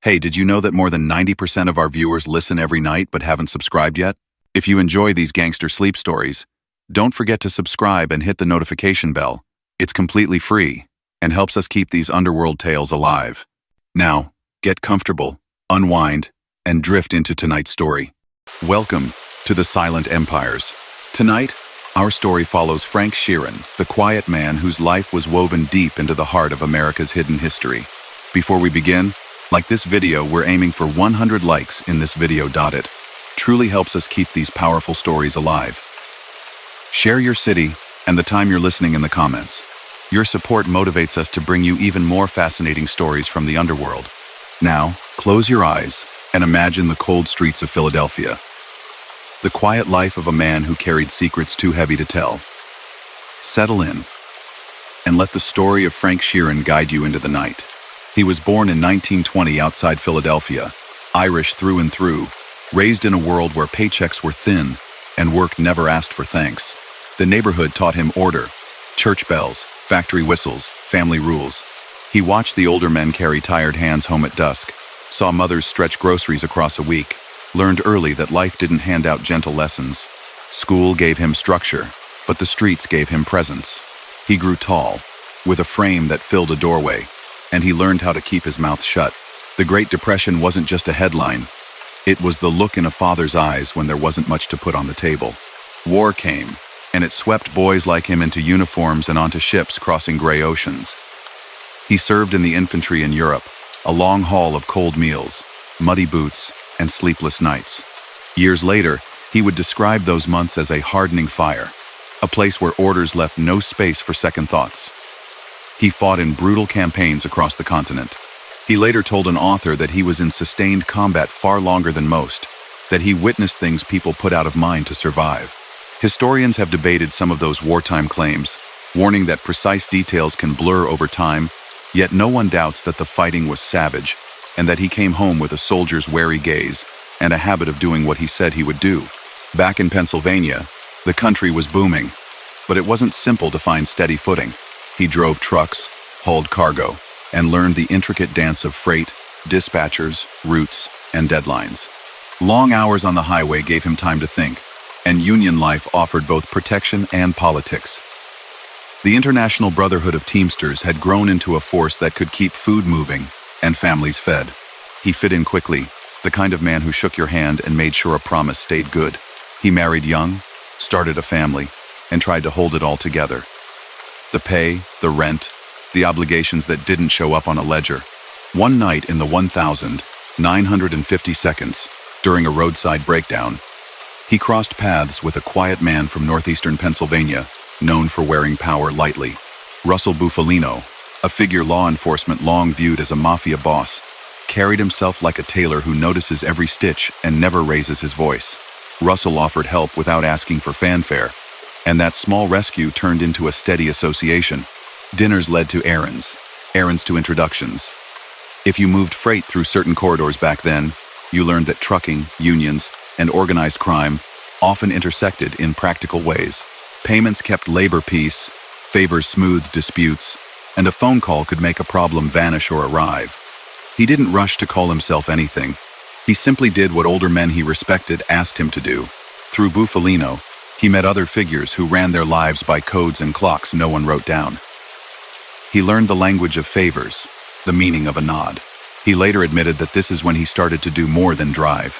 Hey, did you know that more than 90% of our viewers listen every night but haven't subscribed yet? If you enjoy these gangster sleep stories, don't forget to subscribe and hit the notification bell. It's completely free and helps us keep these underworld tales alive. Now, get comfortable, unwind, and drift into tonight's story. Welcome to the Silent Empires. Tonight, our story follows Frank Sheeran, the quiet man whose life was woven deep into the heart of America's hidden history. Before we begin, like this video, we're aiming for 100 likes in this video. It truly helps us keep these powerful stories alive. Share your city and the time you're listening in the comments. Your support motivates us to bring you even more fascinating stories from the underworld. Now, close your eyes and imagine the cold streets of Philadelphia. The quiet life of a man who carried secrets too heavy to tell. Settle in and let the story of Frank Sheeran guide you into the night. He was born in 1920 outside Philadelphia, Irish through and through, raised in a world where paychecks were thin and work never asked for thanks. The neighborhood taught him order, church bells, factory whistles, family rules. He watched the older men carry tired hands home at dusk, saw mothers stretch groceries across a week, learned early that life didn't hand out gentle lessons. School gave him structure, but the streets gave him presence. He grew tall, with a frame that filled a doorway, and he learned how to keep his mouth shut. The Great Depression wasn't just a headline. It was the look in a father's eyes when there wasn't much to put on the table. War came, and it swept boys like him into uniforms and onto ships crossing gray oceans. He served in the infantry in Europe, a long haul of cold meals, muddy boots, and sleepless nights. Years later, he would describe those months as a hardening fire, a place where orders left no space for second thoughts. He fought in brutal campaigns across the continent. He later told an author that he was in sustained combat far longer than most, that he witnessed things people put out of mind to survive. Historians have debated some of those wartime claims, warning that precise details can blur over time, yet no one doubts that the fighting was savage, and that he came home with a soldier's wary gaze and a habit of doing what he said he would do. Back in Pennsylvania, the country was booming, but it wasn't simple to find steady footing. He drove trucks, hauled cargo, and learned the intricate dance of freight, dispatchers, routes, and deadlines. Long hours on the highway gave him time to think, and union life offered both protection and politics. The International Brotherhood of Teamsters had grown into a force that could keep food moving and families fed. He fit in quickly, the kind of man who shook your hand and made sure a promise stayed good. He married young, started a family, and tried to hold it all together. The pay, the rent, the obligations that didn't show up on a ledger. One night in the 1,950 seconds, during a roadside breakdown, he crossed paths with a quiet man from northeastern Pennsylvania, known for wearing power lightly. Russell Bufalino, a figure law enforcement long viewed as a mafia boss, carried himself like a tailor who notices every stitch and never raises his voice. Russell offered help without asking for fanfare, and that small rescue turned into a steady association. Dinners led to errands to introductions. If you moved freight through certain corridors back then, you learned that trucking, unions, and organized crime often intersected in practical ways. Payments kept labor peace, favors smoothed disputes, and a phone call could make a problem vanish or arrive. He didn't rush to call himself anything. He simply did what older men he respected asked him to do. Through Bufalino, he met other figures who ran their lives by codes and clocks no one wrote down. He learned the language of favors, the meaning of a nod. He later admitted that this is when he started to do more than drive.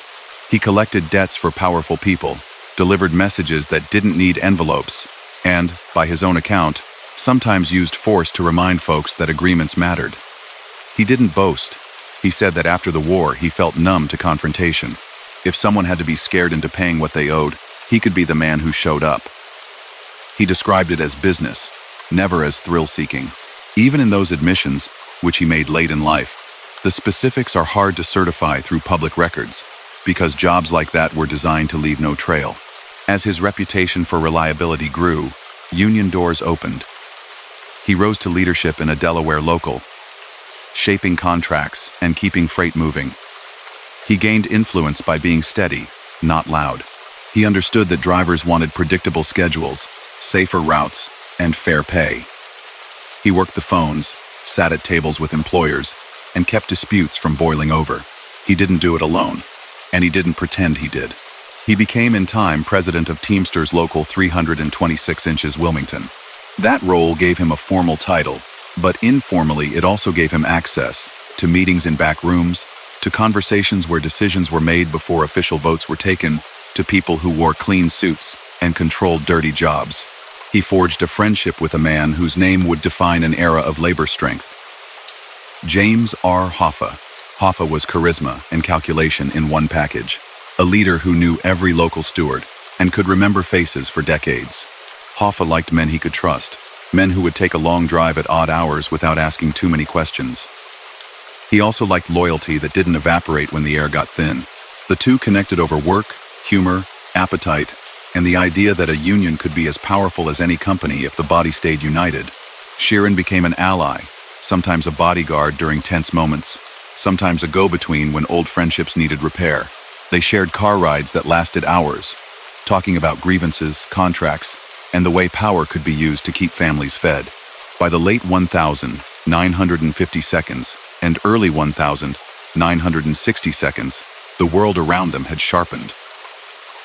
He collected debts for powerful people, delivered messages that didn't need envelopes, and, by his own account, sometimes used force to remind folks that agreements mattered. He didn't boast. He said that after the war, he felt numb to confrontation. If someone had to be scared into paying what they owed, he could be the man who showed up. He described it as business, never as thrill-seeking. Even in those admissions, which he made late in life, the specifics are hard to certify through public records, because jobs like that were designed to leave no trail. As his reputation for reliability grew, union doors opened. He rose to leadership in a Delaware local, shaping contracts and keeping freight moving. He gained influence by being steady, not loud. He understood that drivers wanted predictable schedules, safer routes, and fair pay. He worked the phones, sat at tables with employers, and kept disputes from boiling over. He didn't do it alone, and he didn't pretend he did. He became in time president of Teamsters Local 326 Inches Wilmington. That role gave him a formal title, but informally it also gave him access to meetings in back rooms, to conversations where decisions were made before official votes were taken, to people who wore clean suits and controlled dirty jobs. He forged a friendship with a man whose name would define an era of labor strength. James R. Hoffa. Hoffa was charisma and calculation in one package. A leader who knew every local steward and could remember faces for decades. Hoffa liked men he could trust, men who would take a long drive at odd hours without asking too many questions. He also liked loyalty that didn't evaporate when the air got thin. The two connected over work, humor, appetite, and the idea that a union could be as powerful as any company if the body stayed united. Sheeran became an ally, sometimes a bodyguard during tense moments, sometimes a go-between when old friendships needed repair. They shared car rides that lasted hours, talking about grievances, contracts, and the way power could be used to keep families fed. By the late 1950 seconds and early 1960 seconds, the world around them had sharpened.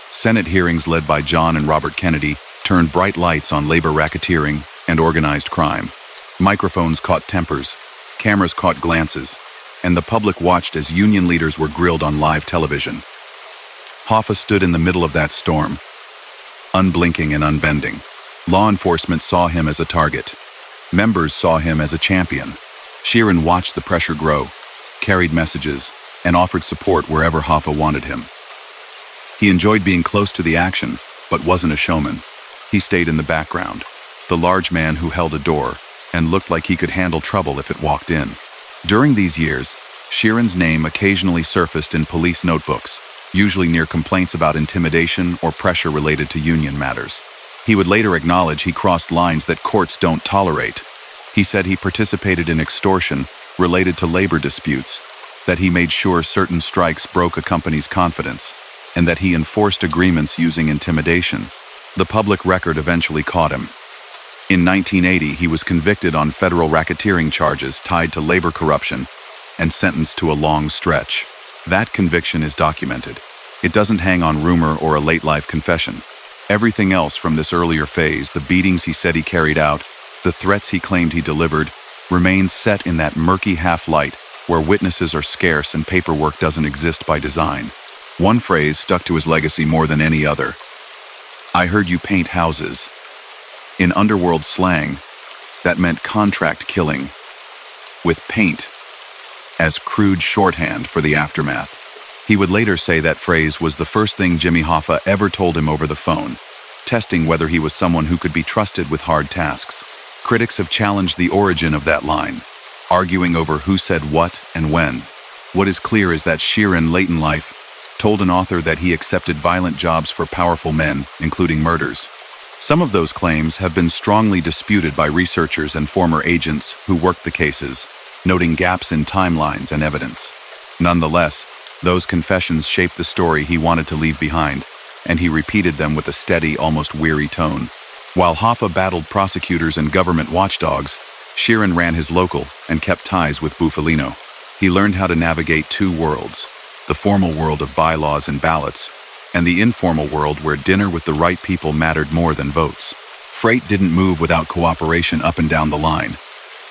Senate hearings led by John and Robert Kennedy turned bright lights on labor racketeering and organized crime. Microphones caught tempers, cameras caught glances, and the public watched as union leaders were grilled on live television. Hoffa stood in the middle of that storm, unblinking and unbending. Law enforcement saw him as a target. Members saw him as a champion. Sheeran watched the pressure grow, carried messages, and offered support wherever Hoffa wanted him. He enjoyed being close to the action, but wasn't a showman. He stayed in the background, the large man who held a door and looked like he could handle trouble if it walked in. During these years, Sheeran's name occasionally surfaced in police notebooks, usually near complaints about intimidation or pressure related to union matters. He would later acknowledge he crossed lines that courts don't tolerate. He said he participated in extortion related to labor disputes, that he made sure certain strikes broke a company's confidence, and that he enforced agreements using intimidation. The public record eventually caught him. In 1980, he was convicted on federal racketeering charges tied to labor corruption and sentenced to a long stretch. That conviction is documented. It doesn't hang on rumor or a late-life confession. Everything else from this earlier phase, the beatings he said he carried out, the threats he claimed he delivered, remains set in that murky half-light where witnesses are scarce and paperwork doesn't exist by design. One phrase stuck to his legacy more than any other. "I heard you paint houses." In underworld slang, that meant contract killing, with paint as crude shorthand for the aftermath. He would later say that phrase was the first thing Jimmy Hoffa ever told him over the phone, testing whether he was someone who could be trusted with hard tasks. Critics have challenged the origin of that line, arguing over who said what and when. What is clear is that Sheeran, late in life, told an author that he accepted violent jobs for powerful men, including murders. Some of those claims have been strongly disputed by researchers and former agents who worked the cases, noting gaps in timelines and evidence. Nonetheless, those confessions shaped the story he wanted to leave behind, and he repeated them with a steady, almost weary tone. While Hoffa battled prosecutors and government watchdogs, Sheeran ran his local and kept ties with Bufalino. He learned how to navigate two worlds, the formal world of bylaws and ballots, and the informal world where dinner with the right people mattered more than votes. Freight didn't move without cooperation up and down the line.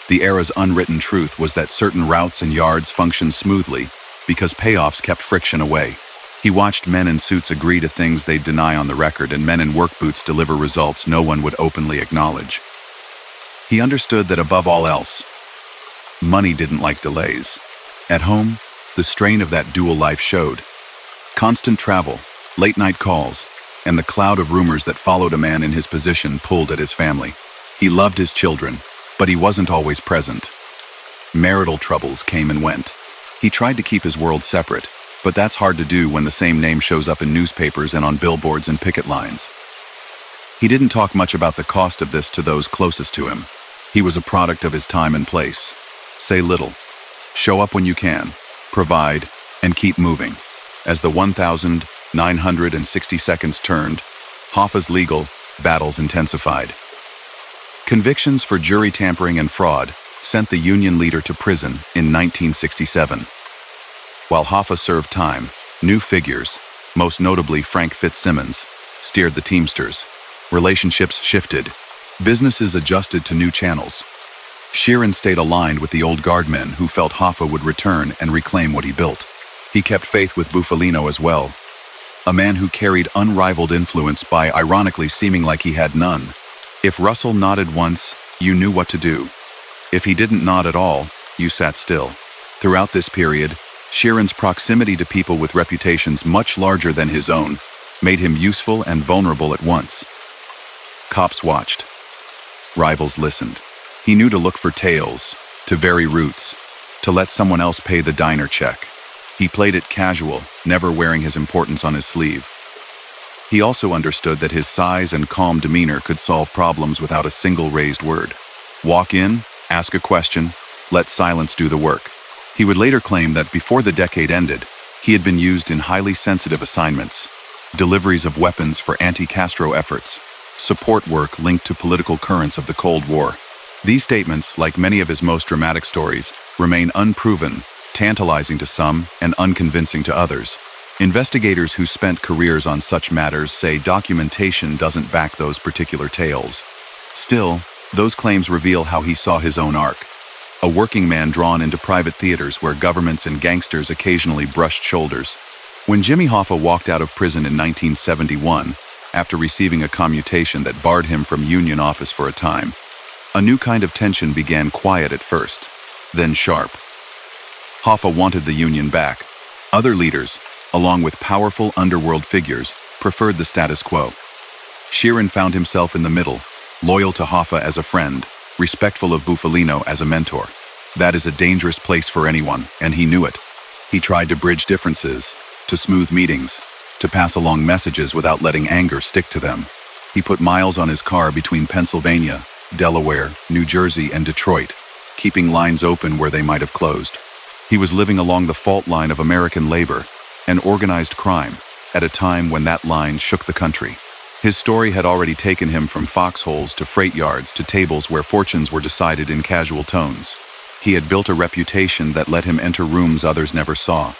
The era's unwritten truth was that certain routes and yards functioned smoothly because payoffs kept friction away. He watched men in suits agree to things they'd deny on the record and men in work boots deliver results no one would openly acknowledge. He understood that above all else, money didn't like delays. At home, the strain of that dual life showed. Constant travel, late-night calls, and the cloud of rumors that followed a man in his position pulled at his family. He loved his children, but he wasn't always present. Marital troubles came and went. He tried to keep his world separate, but that's hard to do when the same name shows up in newspapers and on billboards and picket lines. He didn't talk much about the cost of this to those closest to him. He was a product of his time and place. Say little. Show up when you can. Provide, and keep moving. As the 1960 seconds turned, Hoffa's legal battles intensified. Convictions for jury tampering and fraud, sent the Union leader to prison in 1967. While Hoffa served time, new figures, most notably Frank Fitzsimmons, steered the Teamsters. Relationships shifted. Businesses adjusted to new channels. Sheeran stayed aligned with the old guardmen who felt Hoffa would return and reclaim what he built. He kept faith with Bufalino as well, a man who carried unrivaled influence by ironically seeming like he had none. If Russell nodded once, you knew what to do. If he didn't nod at all, you sat still. Throughout this period, Sheeran's proximity to people with reputations much larger than his own made him useful and vulnerable at once. Cops watched. Rivals listened. He knew to look for tails, to vary routes, to let someone else pay the diner check. He played it casual, never wearing his importance on his sleeve. He also understood that his size and calm demeanor could solve problems without a single raised word. Walk in, ask a question, let silence do the work. He would later claim that before the decade ended, he had been used in highly sensitive assignments, deliveries of weapons for anti-Castro efforts, support work linked to political currents of the Cold War. These statements, like many of his most dramatic stories, remain unproven, tantalizing to some and unconvincing to others. Investigators who spent careers on such matters say documentation doesn't back those particular tales. Still, those claims reveal how he saw his own arc. A working man drawn into private theaters where governments and gangsters occasionally brushed shoulders. When Jimmy Hoffa walked out of prison in 1971, after receiving a commutation that barred him from Union office for a time, a new kind of tension began quiet at first, then sharp. Hoffa wanted the Union back. Other leaders, along with powerful underworld figures, preferred the status quo. Sheeran found himself in the middle, loyal to Hoffa as a friend, respectful of Bufalino as a mentor. That is a dangerous place for anyone, and he knew it. He tried to bridge differences, to smooth meetings, to pass along messages without letting anger stick to them. He put miles on his car between Pennsylvania, Delaware, New Jersey, and Detroit, keeping lines open where they might have closed. He was living along the fault line of American labor and organized crime at a time when that line shook the country. His story had already taken him from foxholes to freight yards to tables where fortunes were decided in casual tones. He had built a reputation that let him enter rooms others never saw.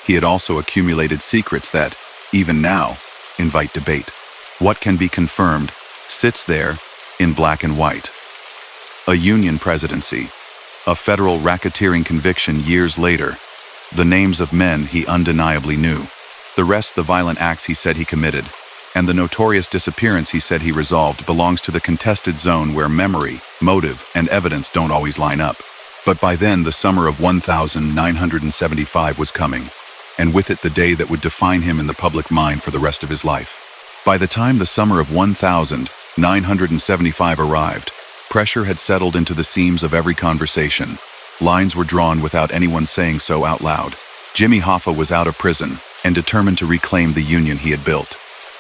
He had also accumulated secrets that, even now, invite debate. What can be confirmed sits there in black and white. A Union presidency, a federal racketeering conviction years later, the names of men he undeniably knew, the rest the violent acts he said he committed, and the notorious disappearance he said he resolved belongs to the contested zone where memory, motive, and evidence don't always line up. But by then, the summer of 1975 was coming, and with it the day that would define him in the public mind for the rest of his life. By the time the summer of 1975 arrived, pressure had settled into the seams of every conversation. Lines were drawn without anyone saying so out loud. Jimmy Hoffa was out of prison and determined to reclaim the Union he had built.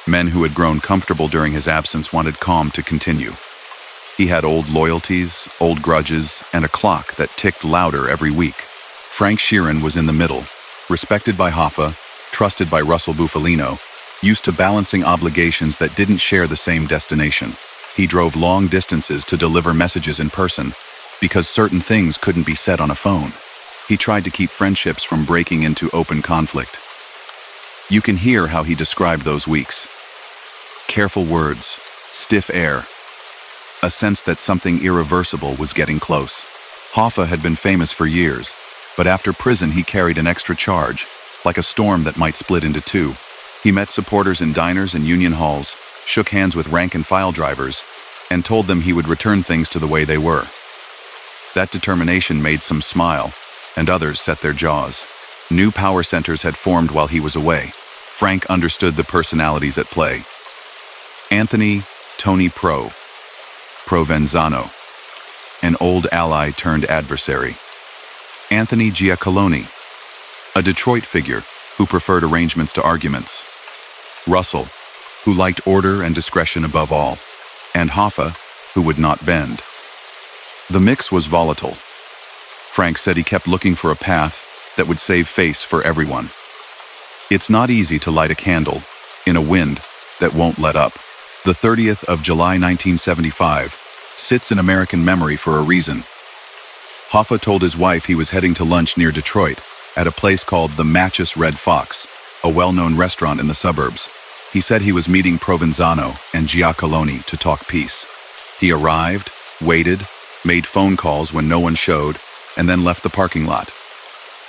Men who had grown comfortable during his absence wanted calm to continue. He had old loyalties, old grudges, and a clock that ticked louder every week. Frank Sheeran was in the middle, respected by Hoffa, trusted by Russell Bufalino, used to balancing obligations that didn't share the same destination. He drove long distances to deliver messages in person, because certain things couldn't be said on a phone. He tried to keep friendships from breaking into open conflict. You can hear how he described those weeks. Careful words, stiff air, a sense that something irreversible was getting close. Hoffa had been famous for years, but after prison he carried an extra charge, like a storm that might split into two. He met supporters in diners and union halls, shook hands with rank-and-file drivers, and told them he would return things to the way they were. That determination made some smile, and others set their jaws. New power centers had formed while he was away. Frank understood the personalities at play. Anthony, Tony Provenzano, an old ally turned adversary. Anthony Giacalone, a Detroit figure who preferred arrangements to arguments. Russell, who liked order and discretion above all. And Hoffa, who would not bend. The mix was volatile. Frank said he kept looking for a path that would save face for everyone. It's not easy to light a candle in a wind that won't let up. The 30th of July 1975 sits in American memory for a reason. Hoffa told his wife he was heading to lunch near Detroit at a place called the Matches Red Fox, a well-known restaurant in the suburbs. He said he was meeting Provenzano and Giacoloni to talk peace. He arrived, waited, made phone calls when no one showed, and then left the parking lot.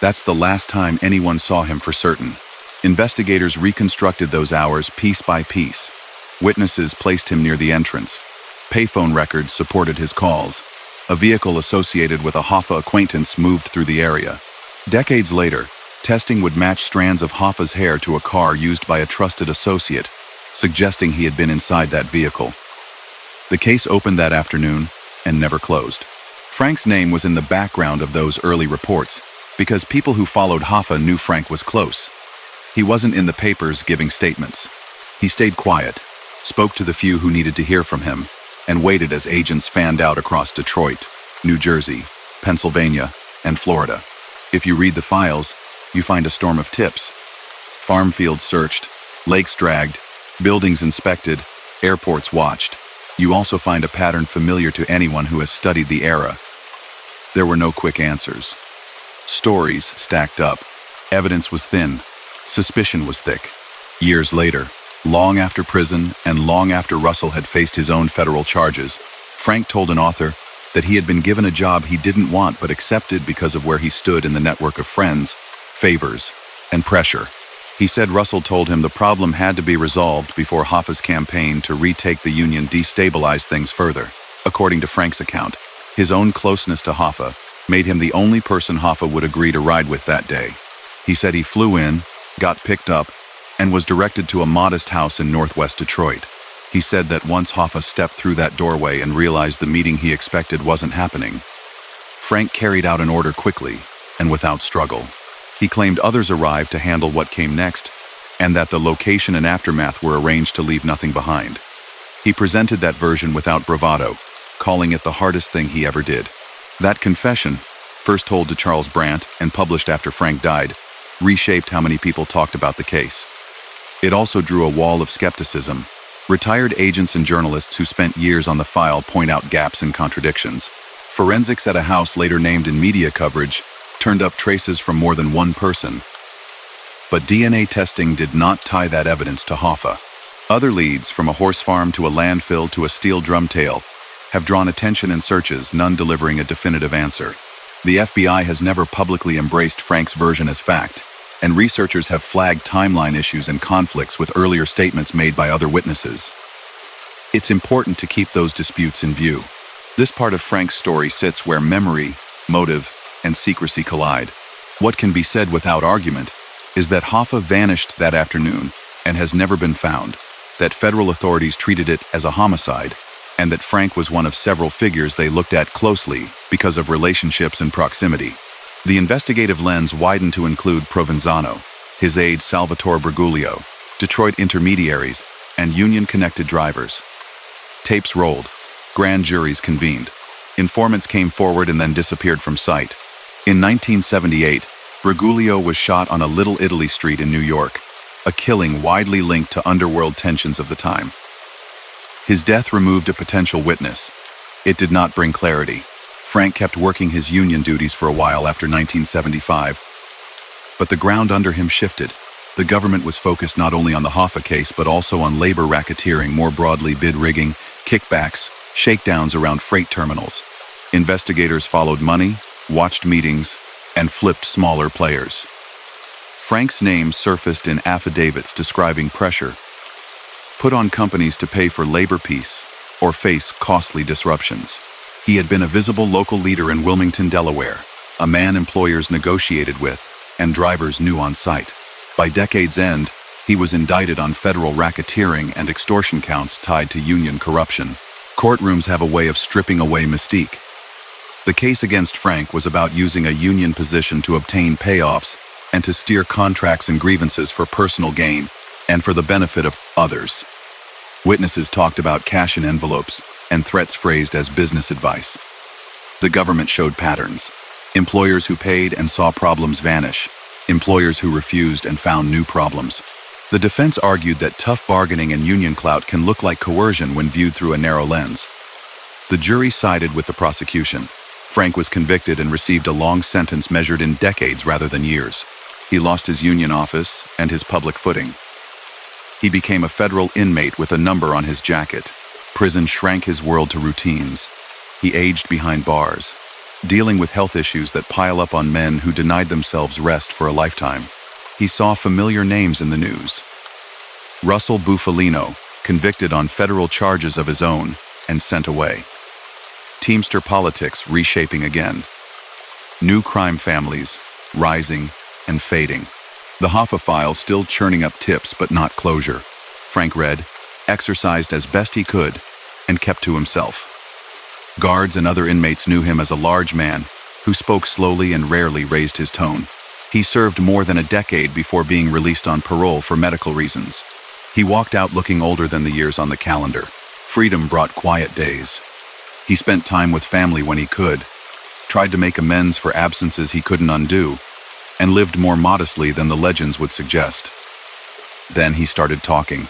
That's the last time anyone saw him for certain. Investigators reconstructed those hours piece by piece. Witnesses placed him near the entrance. Payphone records supported his calls. A vehicle associated with a Hoffa acquaintance moved through the area. Decades later, testing would match strands of Hoffa's hair to a car used by a trusted associate, suggesting he had been inside that vehicle. The case opened that afternoon and never closed. Frank's name was in the background of those early reports because people who followed Hoffa knew Frank was close. He wasn't in the papers giving statements. He stayed quiet, spoke to the few who needed to hear from him, and waited as agents fanned out across Detroit, New Jersey, Pennsylvania, and Florida. If you read the files, you find a storm of tips. Farm fields searched, lakes dragged, buildings inspected, airports watched. You also find a pattern familiar to anyone who has studied the era. There were no quick answers. Stories stacked up. Evidence was thin. Suspicion was thick. Years later, long after prison and long after Russell had faced his own federal charges, Frank told an author that he had been given a job he didn't want but accepted because of where he stood in the network of friends, favors, and pressure. He said Russell told him the problem had to be resolved before Hoffa's campaign to retake the Union destabilized things further. According to Frank's account, his own closeness to Hoffa made him the only person Hoffa would agree to ride with that day. He said he flew in, got picked up, and was directed to a modest house in northwest Detroit. He said that once Hoffa stepped through that doorway and realized the meeting he expected wasn't happening, Frank carried out an order quickly and without struggle. He claimed others arrived to handle what came next, and that the location and aftermath were arranged to leave nothing behind. He presented that version without bravado, calling it the hardest thing he ever did. That confession, first told to Charles Brandt and published after Frank died, reshaped how many people talked about the case. It also drew a wall of skepticism. Retired agents and journalists who spent years on the file point out gaps and contradictions. Forensics at a house later named in media coverage turned up traces from more than one person. But DNA testing did not tie that evidence to Hoffa. Other leads, from a horse farm to a landfill to a steel drum tail, have drawn attention in searches, none delivering a definitive answer. The FBI has never publicly embraced Frank's version as fact, and researchers have flagged timeline issues and conflicts with earlier statements made by other witnesses. It's important to keep those disputes in view. This part of Frank's story sits where memory, motive, and secrecy collide. What can be said without argument is that Hoffa vanished that afternoon and has never been found, that federal authorities treated it as a homicide, and that Frank was one of several figures they looked at closely because of relationships and proximity. The investigative lens widened to include Provenzano, his aide Salvatore Bergoglio, Detroit intermediaries, and union-connected drivers. Tapes rolled. Grand juries convened. Informants came forward and then disappeared from sight. In 1978, Bergoglio was shot on a Little Italy street in New York, a killing widely linked to underworld tensions of the time. His death removed a potential witness. It did not bring clarity. Frank kept working his union duties for a while after 1975, but the ground under him shifted. The government was focused not only on the Hoffa case but also on labor racketeering, more broadly bid rigging, kickbacks, shakedowns around freight terminals. Investigators followed money, watched meetings, and flipped smaller players. Frank's name surfaced in affidavits describing pressure put on companies to pay for labor peace or face costly disruptions. He had been a visible local leader in Wilmington, Delaware, a man employers negotiated with and drivers knew on sight. By decade's end, he was indicted on federal racketeering and extortion counts tied to union corruption. Courtrooms have a way of stripping away mystique. The case against Frank was about using a union position to obtain payoffs and to steer contracts and grievances for personal gain and for the benefit of others. Witnesses talked about cash in envelopes and threats phrased as business advice. The government showed patterns. Employers who paid and saw problems vanish. Employers who refused and found new problems. The defense argued that tough bargaining and union clout can look like coercion when viewed through a narrow lens. The jury sided with the prosecution. Frank was convicted and received a long sentence measured in decades rather than years. He lost his union office and his public footing. He became a federal inmate with a number on his jacket. Prison shrank his world to routines. He aged behind bars, dealing with health issues that pile up on men who denied themselves rest for a lifetime. He saw familiar names in the news. Russell Bufalino, convicted on federal charges of his own and sent away. Teamster politics reshaping again. New crime families, rising and fading. The Hoffa file still churning up tips but not closure. Frank read, exercised as best he could, and kept to himself. Guards and other inmates knew him as a large man who spoke slowly and rarely raised his tone. He served more than a decade before being released on parole for medical reasons. He walked out looking older than the years on the calendar. Freedom brought quiet days. He spent time with family when he could, tried to make amends for absences he couldn't undo, and lived more modestly than the legends would suggest. Then he started talking.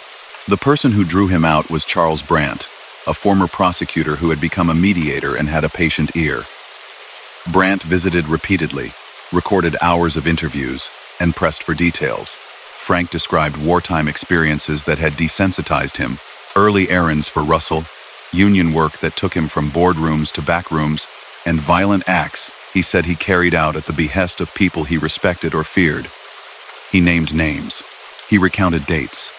The person who drew him out was Charles Brandt, a former prosecutor who had become a mediator and had a patient ear. Brandt visited repeatedly, recorded hours of interviews, and pressed for details. Frank described wartime experiences that had desensitized him, early errands for Russell, union work that took him from boardrooms to back rooms, and violent acts he said he carried out at the behest of people he respected or feared. He named names. He recounted dates.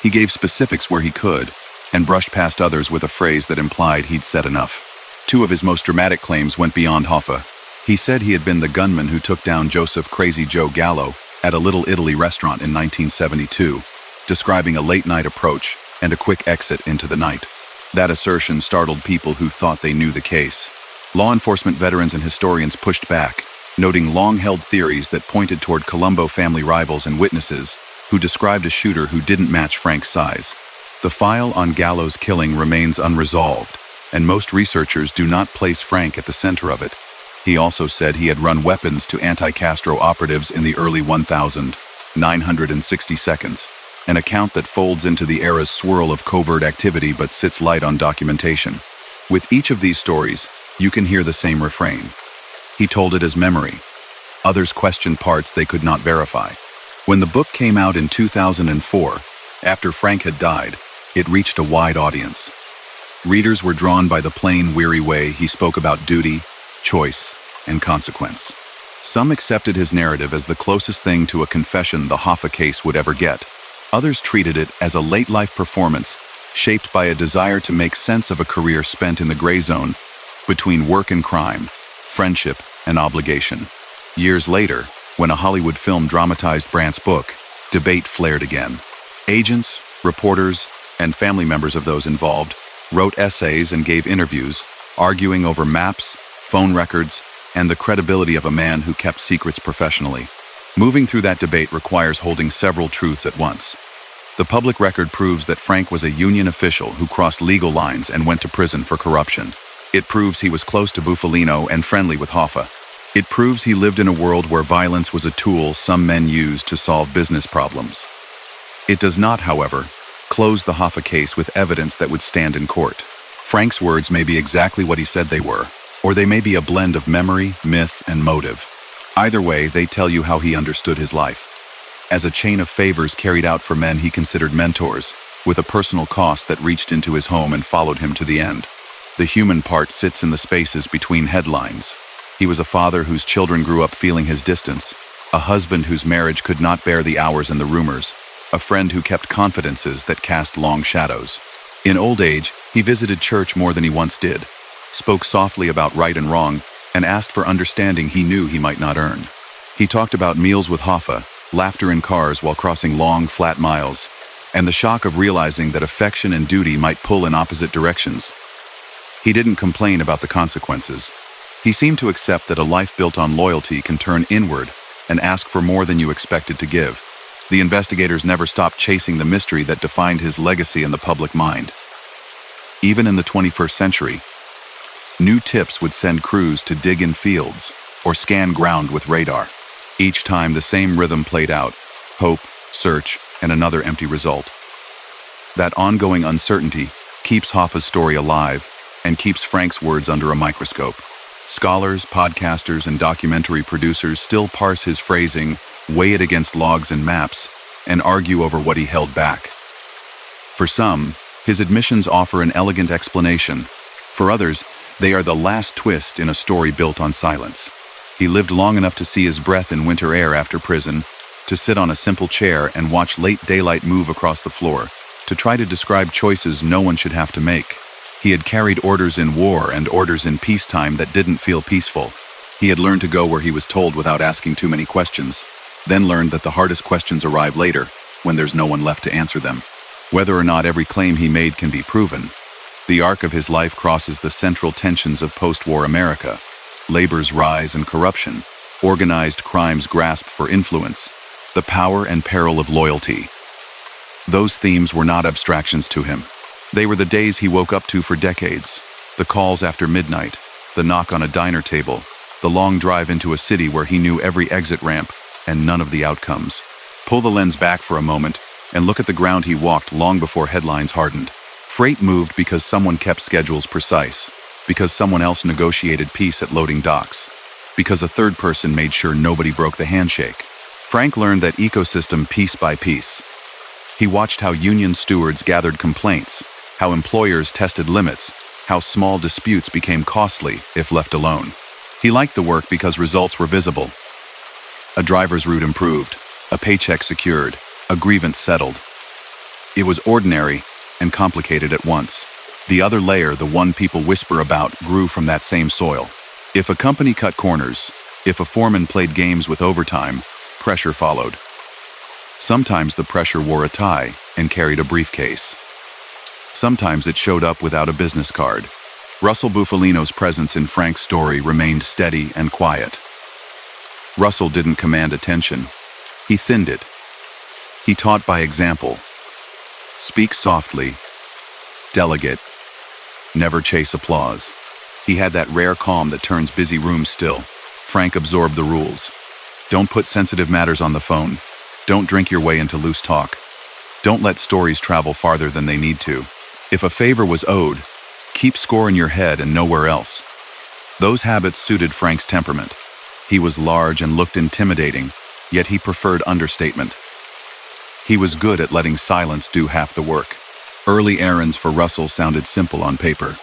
He gave specifics where he could, and brushed past others with a phrase that implied he'd said enough. Two of his most dramatic claims went beyond Hoffa. He said he had been the gunman who took down Joseph Crazy Joe Gallo at a Little Italy restaurant in 1972, describing a late-night approach and a quick exit into the night. That assertion startled people who thought they knew the case. Law enforcement veterans and historians pushed back, noting long-held theories that pointed toward Colombo family rivals and witnesses who described a shooter who didn't match Frank's size. The file on Gallo's killing remains unresolved, and most researchers do not place Frank at the center of it. He also said he had run weapons to anti-Castro operatives in the early 1960 seconds, an account that folds into the era's swirl of covert activity but sits light on documentation. With each of these stories, you can hear the same refrain. He told it as memory. Others questioned parts they could not verify. When the book came out in 2004, after Frank had died, it reached a wide audience. Readers were drawn by the plain, weary way he spoke about duty, choice, and consequence. Some accepted his narrative as the closest thing to a confession the Hoffa case would ever get. Others treated it as a late-life performance shaped by a desire to make sense of a career spent in the gray zone between work and crime, friendship and obligation. Years later, when a Hollywood film dramatized Brandt's book, debate flared again. Agents, reporters, and family members of those involved wrote essays and gave interviews, arguing over maps, phone records, and the credibility of a man who kept secrets professionally. Moving through that debate requires holding several truths at once. The public record proves that Frank was a union official who crossed legal lines and went to prison for corruption. It proves he was close to Bufalino and friendly with Hoffa. It proves he lived in a world where violence was a tool some men used to solve business problems. It does not, however, close the Hoffa case with evidence that would stand in court. Frank's words may be exactly what he said they were, or they may be a blend of memory, myth, and motive. Either way, they tell you how he understood his life. As a chain of favors carried out for men he considered mentors, with a personal cost that reached into his home and followed him to the end. The human part sits in the spaces between headlines. He was a father whose children grew up feeling his distance, a husband whose marriage could not bear the hours and the rumors, a friend who kept confidences that cast long shadows. In old age, he visited church more than he once did, spoke softly about right and wrong, and asked for understanding he knew he might not earn. He talked about meals with Hoffa, laughter in cars while crossing long, flat miles, and the shock of realizing that affection and duty might pull in opposite directions. He didn't complain about the consequences. He seemed to accept that a life built on loyalty can turn inward and ask for more than you expected to give. The investigators never stopped chasing the mystery that defined his legacy in the public mind. Even in the 21st century, new tips would send crews to dig in fields or scan ground with radar. Each time the same rhythm played out: hope, search, and another empty result. That ongoing uncertainty keeps Hoffa's story alive and keeps Frank's words under a microscope. Scholars, podcasters, and documentary producers still parse his phrasing, weigh it against logs and maps, and argue over what he held back. For some, his admissions offer an elegant explanation. For others, they are the last twist in a story built on silence. He lived long enough to see his breath in winter air after prison, to sit on a simple chair and watch late daylight move across the floor, to try to describe choices no one should have to make. He had carried orders in war and orders in peacetime that didn't feel peaceful. He had learned to go where he was told without asking too many questions, then learned that the hardest questions arrive later, when there's no one left to answer them. Whether or not every claim he made can be proven, the arc of his life crosses the central tensions of post-war America: labor's rise and corruption, organized crime's grasp for influence, the power and peril of loyalty. Those themes were not abstractions to him. They were the days he woke up to for decades: the calls after midnight, the knock on a diner table, the long drive into a city where he knew every exit ramp and none of the outcomes. Pull the lens back for a moment and look at the ground he walked long before headlines hardened. Freight moved because someone kept schedules precise, because someone else negotiated peace at loading docks, because a third person made sure nobody broke the handshake. Frank learned that ecosystem piece by piece. He watched how union stewards gathered complaints, how employers tested limits, how small disputes became costly if left alone. He liked the work because results were visible. A driver's route improved, a paycheck secured, a grievance settled. It was ordinary and complicated at once. The other layer, the one people whisper about, grew from that same soil. If a company cut corners, if a foreman played games with overtime, pressure followed. Sometimes the pressure wore a tie and carried a briefcase. Sometimes it showed up without a business card. Russell Bufalino's presence in Frank's story remained steady and quiet. Russell didn't command attention. He thinned it. He taught by example. Speak softly. Delegate. Never chase applause. He had that rare calm that turns busy rooms still. Frank absorbed the rules. Don't put sensitive matters on the phone. Don't drink your way into loose talk. Don't let stories travel farther than they need to. If a favor was owed, keep score in your head and nowhere else. Those habits suited Frank's temperament. He was large and looked intimidating, yet he preferred understatement. He was good at letting silence do half the work. Early errands for Russell sounded simple on paper.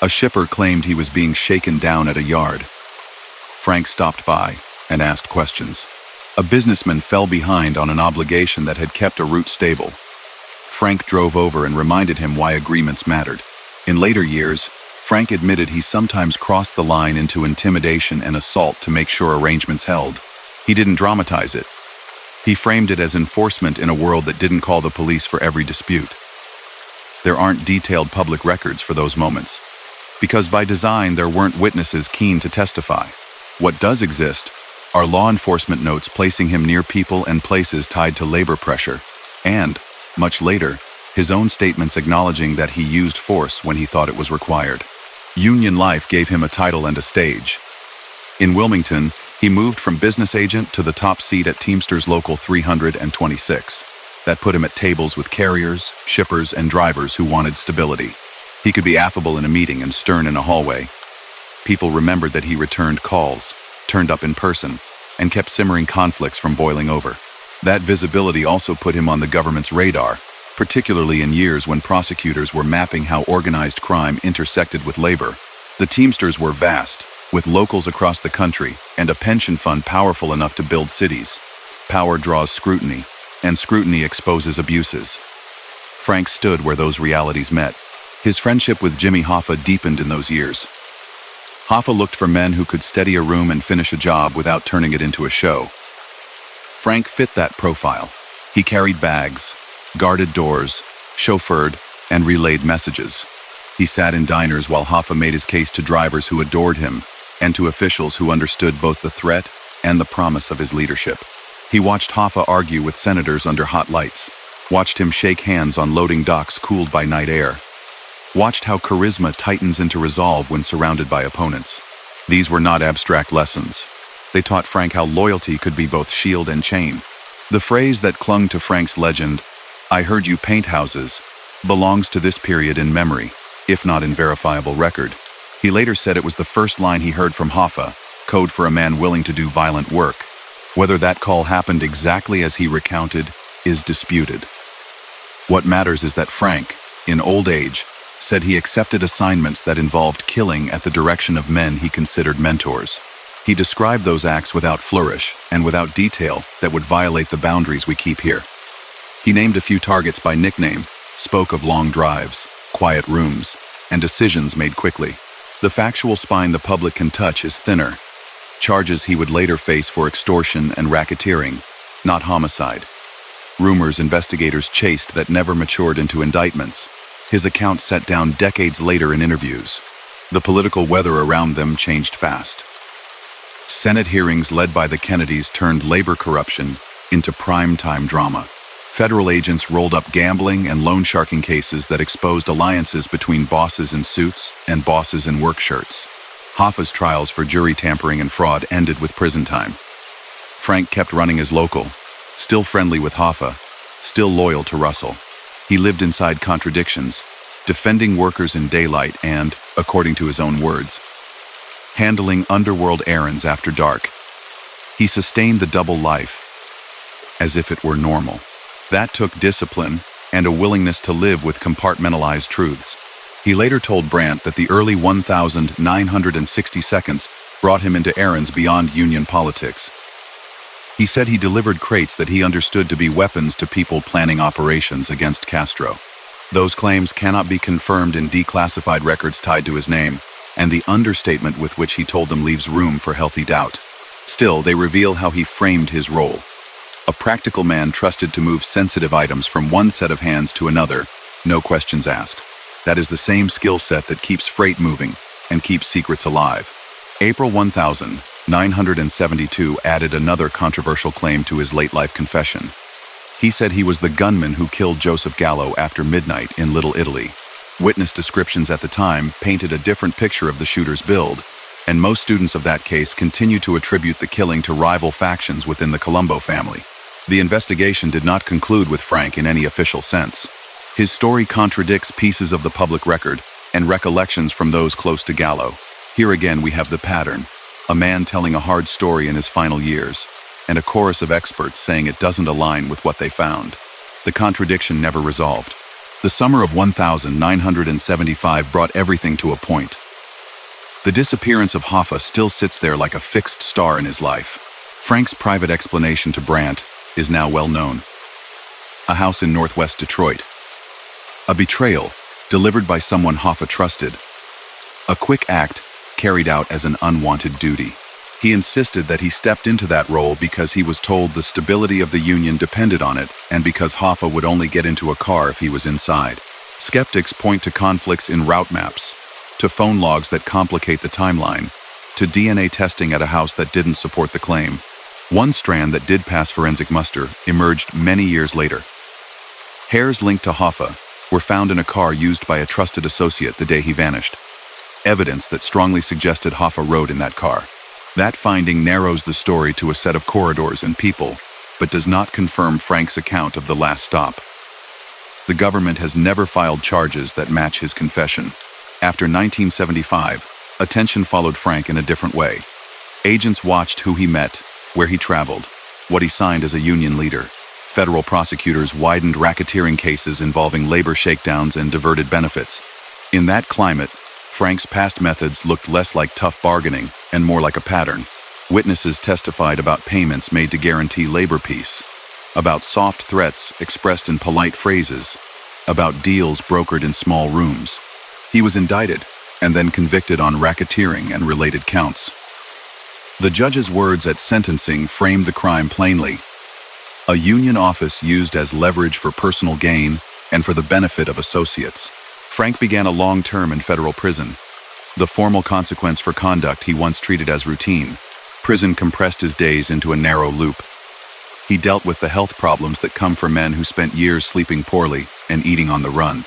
A shipper claimed he was being shaken down at a yard. Frank stopped by and asked questions. A businessman fell behind on an obligation that had kept a route stable. Frank drove over and reminded him why agreements mattered. In later years, Frank admitted he sometimes crossed the line into intimidation and assault to make sure arrangements held. He didn't dramatize it. He framed it as enforcement in a world that didn't call the police for every dispute. There aren't detailed public records for those moments, because by design there weren't witnesses keen to testify. What does exist are law enforcement notes placing him near people and places tied to labor pressure, and, much later, his own statements acknowledging that he used force when he thought it was required. Union life gave him a title and a stage. In Wilmington, he moved from business agent to the top seat at Teamsters Local 326. That put him at tables with carriers, shippers, and drivers who wanted stability. He could be affable in a meeting and stern in a hallway. People remembered that he returned calls, turned up in person, and kept simmering conflicts from boiling over. That visibility also put him on the government's radar, particularly in years when prosecutors were mapping how organized crime intersected with labor. The Teamsters were vast, with locals across the country and a pension fund powerful enough to build cities. Power draws scrutiny, and scrutiny exposes abuses. Frank stood where those realities met. His friendship with Jimmy Hoffa deepened in those years. Hoffa looked for men who could steady a room and finish a job without turning it into a show. Frank fit that profile. He carried bags, guarded doors, chauffeured, and relayed messages. He sat in diners while Hoffa made his case to drivers who adored him and to officials who understood both the threat and the promise of his leadership. He watched Hoffa argue with senators under hot lights, watched him shake hands on loading docks cooled by night air, watched how charisma tightens into resolve when surrounded by opponents. These were not abstract lessons. They taught Frank how loyalty could be both shield and chain. The phrase that clung to Frank's legend, "I heard you paint houses," belongs to this period in memory, if not in verifiable record. He later said it was the first line he heard from Hoffa, code for a man willing to do violent work. Whether that call happened exactly as he recounted is disputed. What matters is that Frank, in old age, said he accepted assignments that involved killing at the direction of men he considered mentors. He described those acts without flourish and without detail that would violate the boundaries we keep here. He named a few targets by nickname, spoke of long drives, quiet rooms, and decisions made quickly. The factual spine the public can touch is thinner. Charges he would later face for extortion and racketeering, not homicide. Rumors investigators chased that never matured into indictments. His account set down decades later in interviews. The political weather around them changed fast. Senate hearings led by the Kennedys turned labor corruption into prime-time drama. Federal agents rolled up gambling and loan sharking cases that exposed alliances between bosses in suits and bosses in work shirts. Hoffa's trials for jury tampering and fraud ended with prison time. Frank kept running as local, still friendly with Hoffa, still loyal to Russell. He lived inside contradictions, defending workers in daylight and, according to his own words, handling underworld errands after dark. He sustained the double life, as if it were normal. That took discipline and a willingness to live with compartmentalized truths. He later told Brandt that the early 1,960 seconds brought him into errands beyond union politics. He said he delivered crates that he understood to be weapons to people planning operations against Castro. Those claims cannot be confirmed in declassified records tied to his name, and the understatement with which he told them leaves room for healthy doubt. Still, they reveal how he framed his role. A practical man trusted to move sensitive items from one set of hands to another, no questions asked. That is the same skill set that keeps freight moving and keeps secrets alive. April 1972 added another controversial claim to his late-life confession. He said he was the gunman who killed Joseph Gallo after midnight in Little Italy. Witness descriptions at the time painted a different picture of the shooter's build, and most students of that case continue to attribute the killing to rival factions within the Colombo family. The investigation did not conclude with Frank in any official sense. His story contradicts pieces of the public record and recollections from those close to Gallo. Here again we have the pattern, a man telling a hard story in his final years, and a chorus of experts saying it doesn't align with what they found. The contradiction never resolved. The summer of 1975 brought everything to a point. The disappearance of Hoffa still sits there like a fixed star in his life. Frank's private explanation to Brandt is now well known. A house in northwest Detroit. A betrayal delivered by someone Hoffa trusted. A quick act carried out as an unwanted duty. He insisted that he stepped into that role because he was told the stability of the union depended on it and because Hoffa would only get into a car if he was inside. Skeptics point to conflicts in route maps, to phone logs that complicate the timeline, to DNA testing at a house that didn't support the claim. One strand that did pass forensic muster emerged many years later. Hairs linked to Hoffa were found in a car used by a trusted associate the day he vanished. Evidence that strongly suggested Hoffa rode in that car. That finding narrows the story to a set of corridors and people, but does not confirm Frank's account of the last stop. The government has never filed charges that match his confession. After 1975, attention followed Frank in a different way. Agents watched who he met, where he traveled, what he signed as a union leader. Federal prosecutors widened racketeering cases involving labor shakedowns and diverted benefits. In that climate, Frank's past methods looked less like tough bargaining and more like a pattern. Witnesses testified about payments made to guarantee labor peace, about soft threats expressed in polite phrases, about deals brokered in small rooms. He was indicted and then convicted on racketeering and related counts. The judge's words at sentencing framed the crime plainly. A union office used as leverage for personal gain and for the benefit of associates. Frank began a long term in federal prison, the formal consequence for conduct he once treated as routine. Prison compressed his days into a narrow loop. He dealt with the health problems that come for men who spent years sleeping poorly and eating on the run.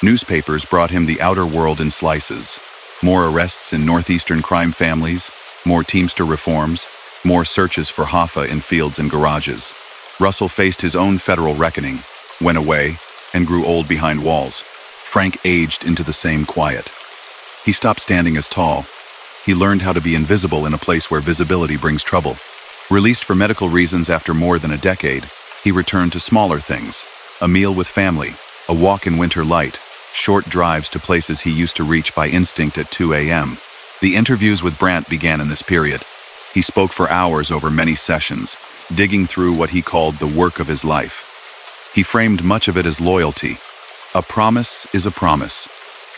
Newspapers brought him the outer world in slices. More arrests in northeastern crime families, more Teamster reforms, more searches for Hoffa in fields and garages. Russell faced his own federal reckoning, went away, and grew old behind walls. Frank aged into the same quiet. He stopped standing as tall. He learned how to be invisible in a place where visibility brings trouble. Released for medical reasons after more than a decade, he returned to smaller things: a meal with family, a walk in winter light, short drives to places he used to reach by instinct at 2 a.m. The interviews with Brandt began in this period. He spoke for hours over many sessions, digging through what he called the work of his life. He framed much of it as loyalty. A promise is a promise.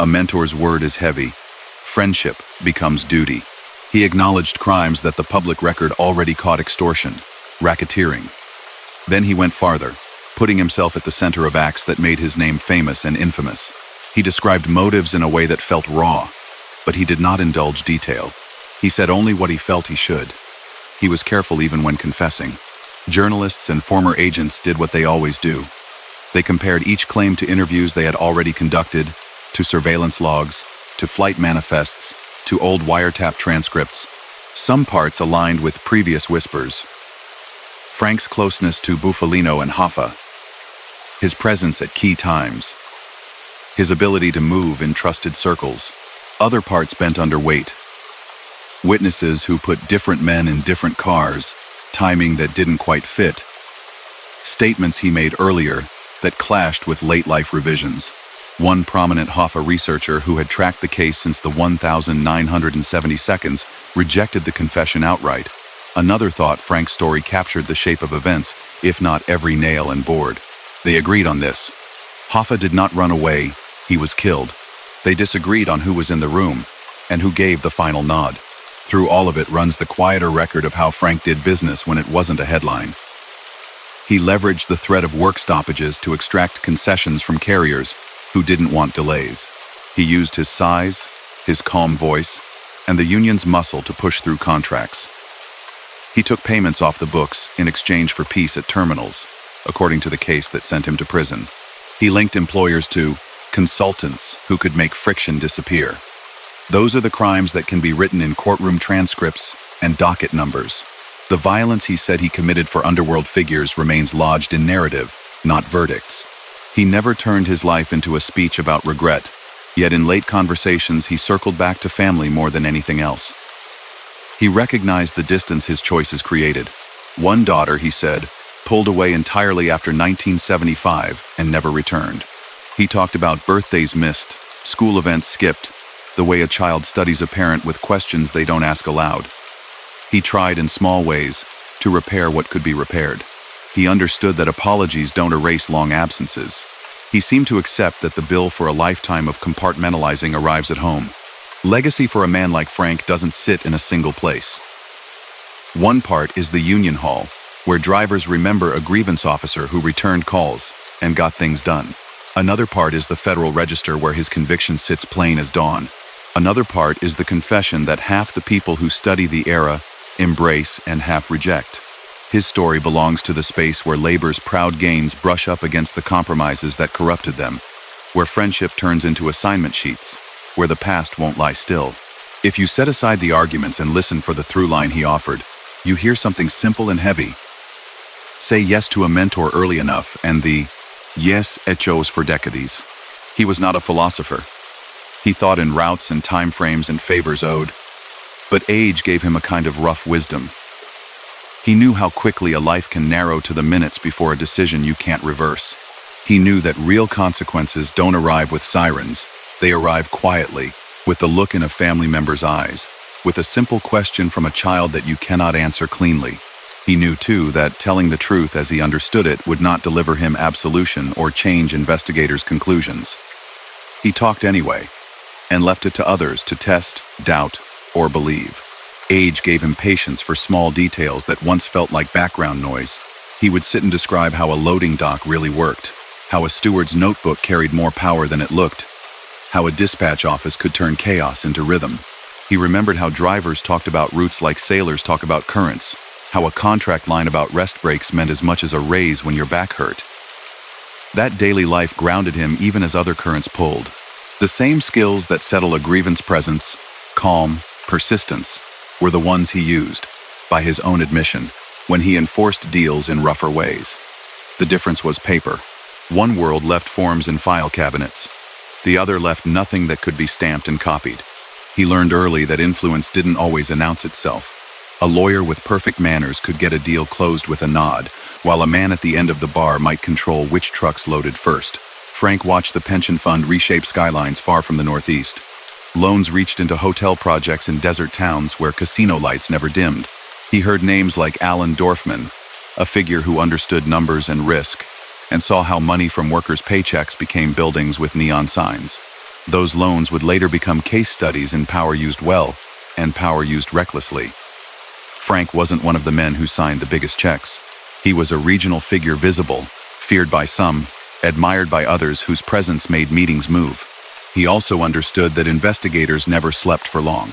A mentor's word is heavy. Friendship becomes duty. He acknowledged crimes that the public record already caught: extortion, racketeering. Then he went farther, putting himself at the center of acts that made his name famous and infamous. He described motives in a way that felt raw, but he did not indulge detail. He said only what he felt he should. He was careful even when confessing. Journalists and former agents did what they always do. They compared each claim to interviews they had already conducted, to surveillance logs, to flight manifests, to old wiretap transcripts. Some parts aligned with previous whispers. Frank's closeness to Bufalino and Hoffa, his presence at key times, his ability to move in trusted circles. Other parts bent under weight. Witnesses who put different men in different cars, timing that didn't quite fit. Statements he made earlier that clashed with late-life revisions. One prominent Hoffa researcher who had tracked the case since the 1970 seconds rejected the confession outright. Another thought Frank's story captured the shape of events, if not every nail and board. They agreed on this. Hoffa did not run away, he was killed. They disagreed on who was in the room and who gave the final nod. Through all of it runs the quieter record of how Frank did business when it wasn't a headline. He leveraged the threat of work stoppages to extract concessions from carriers who didn't want delays. He used his size, his calm voice, and the union's muscle to push through contracts. He took payments off the books in exchange for peace at terminals, according to the case that sent him to prison. He linked employers to consultants who could make friction disappear. Those are the crimes that can be written in courtroom transcripts and docket numbers. The violence he said he committed for underworld figures remains lodged in narrative, not verdicts. He never turned his life into a speech about regret, yet in late conversations he circled back to family more than anything else. He recognized the distance his choices created. One daughter, he said, pulled away entirely after 1975 and never returned. He talked about birthdays missed, school events skipped, the way a child studies a parent with questions they don't ask aloud. He tried in small ways to repair what could be repaired. He understood that apologies don't erase long absences. He seemed to accept that the bill for a lifetime of compartmentalizing arrives at home. Legacy for a man like Frank doesn't sit in a single place. One part is the union hall, where drivers remember a grievance officer who returned calls and got things done. Another part is the Federal Register, where his conviction sits plain as dawn. Another part is the confession that half the people who study the era embrace and half reject. His story belongs to the space where labor's proud gains brush up against the compromises that corrupted them, where friendship turns into assignment sheets, where the past won't lie still. If you set aside the arguments and listen for the through line he offered, you hear something simple and heavy. Say yes to a mentor early enough, and the yes hechos for decades. He was not a philosopher. He thought in routes and time frames and favors owed. But age gave him a kind of rough wisdom. He knew how quickly a life can narrow to the minutes before a decision you can't reverse. He knew that real consequences don't arrive with sirens. They arrive quietly, with the look in a family member's eyes, with a simple question from a child that you cannot answer cleanly. He knew, too, that telling the truth as he understood it would not deliver him absolution or change investigators' conclusions. He talked anyway, and left it to others to test, doubt, or believe. Age gave him patience for small details that once felt like background noise. He would sit and describe how a loading dock really worked, how a steward's notebook carried more power than it looked, how a dispatch office could turn chaos into rhythm. He remembered how drivers talked about routes like sailors talk about currents, how a contract line about rest breaks meant as much as a raise when your back hurt. That daily life grounded him even as other currents pulled. The same skills that settle a grievance presence, calm, persistence, were the ones he used, by his own admission, when he enforced deals in rougher ways. The difference was paper. One world left forms in file cabinets. The other left nothing that could be stamped and copied. He learned early that influence didn't always announce itself. A lawyer with perfect manners could get a deal closed with a nod, while a man at the end of the bar might control which trucks loaded first. Frank watched the pension fund reshape skylines far from the Northeast. Loans reached into hotel projects in desert towns where casino lights never dimmed. He heard names like Alan Dorfman, a figure who understood numbers and risk, and saw how money from workers' paychecks became buildings with neon signs. Those loans would later become case studies in power used well and power used recklessly. Frank wasn't one of the men who signed the biggest checks. He was a regional figure visible, feared by some, admired by others whose presence made meetings move. He also understood that investigators never slept for long.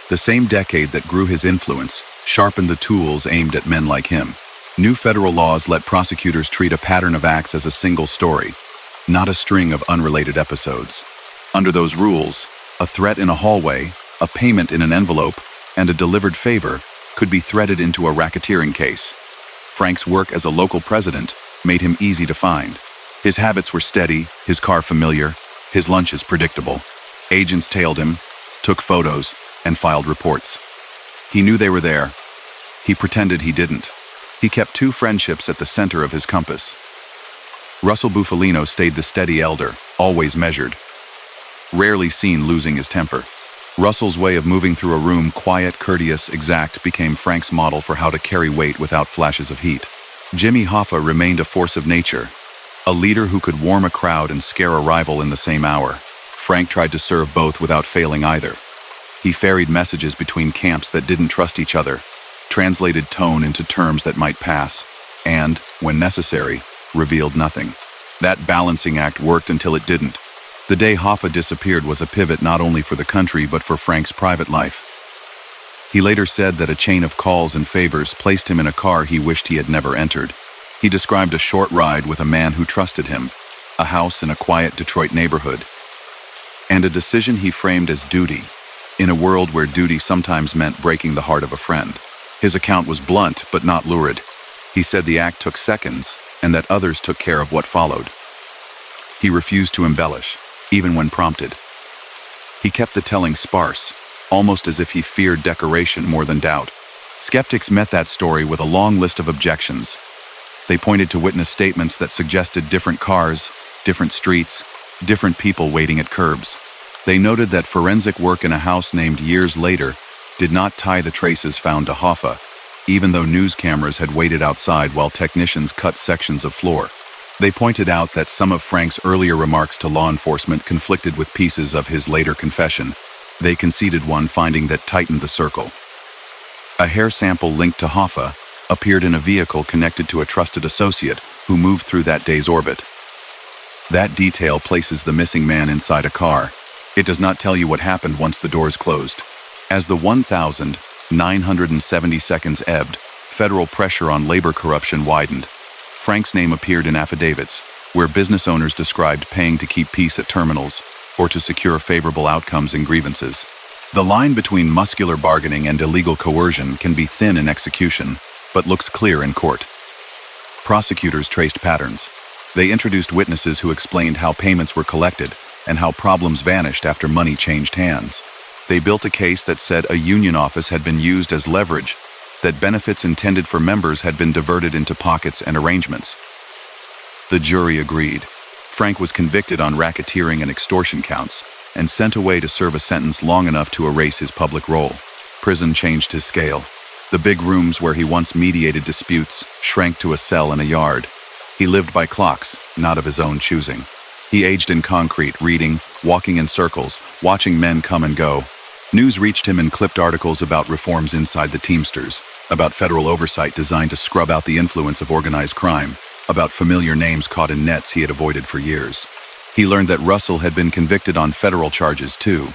The same decade that grew his influence sharpened the tools aimed at men like him. New federal laws let prosecutors treat a pattern of acts as a single story, not a string of unrelated episodes. Under those rules, a threat in a hallway, a payment in an envelope, and a delivered favor could be threaded into a racketeering case. Frank's work as a local president made him easy to find. His habits were steady, his car familiar, his lunches predictable. Agents tailed him, took photos, and filed reports. He knew they were there. He pretended he didn't. He kept two friendships at the center of his compass. Russell Bufalino stayed the steady elder, always measured, rarely seen losing his temper. Russell's way of moving through a room, quiet, courteous, exact, became Frank's model for how to carry weight without flashes of heat. Jimmy Hoffa remained a force of nature, a leader who could warm a crowd and scare a rival in the same hour. Frank tried to serve both without failing either. He ferried messages between camps that didn't trust each other, translated tone into terms that might pass, and, when necessary, revealed nothing. That balancing act worked until it didn't. The day Hoffa disappeared was a pivot not only for the country but for Frank's private life. He later said that a chain of calls and favors placed him in a car he wished he had never entered. He described a short ride with a man who trusted him, a house in a quiet Detroit neighborhood, and a decision he framed as duty, in a world where duty sometimes meant breaking the heart of a friend. His account was blunt but not lurid. He said the act took seconds and that others took care of what followed. He refused to embellish, even when prompted. He kept the telling sparse, almost as if he feared decoration more than doubt. Skeptics met that story with a long list of objections. They pointed to witness statements that suggested different cars, different streets, different people waiting at curbs. They noted that forensic work in a house named years later did not tie the traces found to Hoffa, even though news cameras had waited outside while technicians cut sections of floor. They pointed out that some of Frank's earlier remarks to law enforcement conflicted with pieces of his later confession. They conceded one finding that tightened the circle. A hair sample linked to Hoffa appeared in a vehicle connected to a trusted associate who moved through that day's orbit. That detail places the missing man inside a car. It does not tell you what happened once the doors closed. As the 1,970 seconds ebbed, federal pressure on labor corruption widened. Frank's name appeared in affidavits, where business owners described paying to keep peace at terminals or to secure favorable outcomes in grievances. The line between muscular bargaining and illegal coercion can be thin in execution, but looks clear in court. Prosecutors traced patterns. They introduced witnesses who explained how payments were collected and how problems vanished after money changed hands. They built a case that said a union office had been used as leverage, that benefits intended for members had been diverted into pockets and arrangements. The jury agreed. Frank was convicted on racketeering and extortion counts and sent away to serve a sentence long enough to erase his public role. Prison changed his scale. The big rooms where he once mediated disputes shrank to a cell in a yard. He lived by clocks, not of his own choosing. He aged in concrete, reading, walking in circles, watching men come and go. News reached him in clipped articles about reforms inside the Teamsters, about federal oversight designed to scrub out the influence of organized crime, about familiar names caught in nets he had avoided for years. He learned that Russell had been convicted on federal charges too.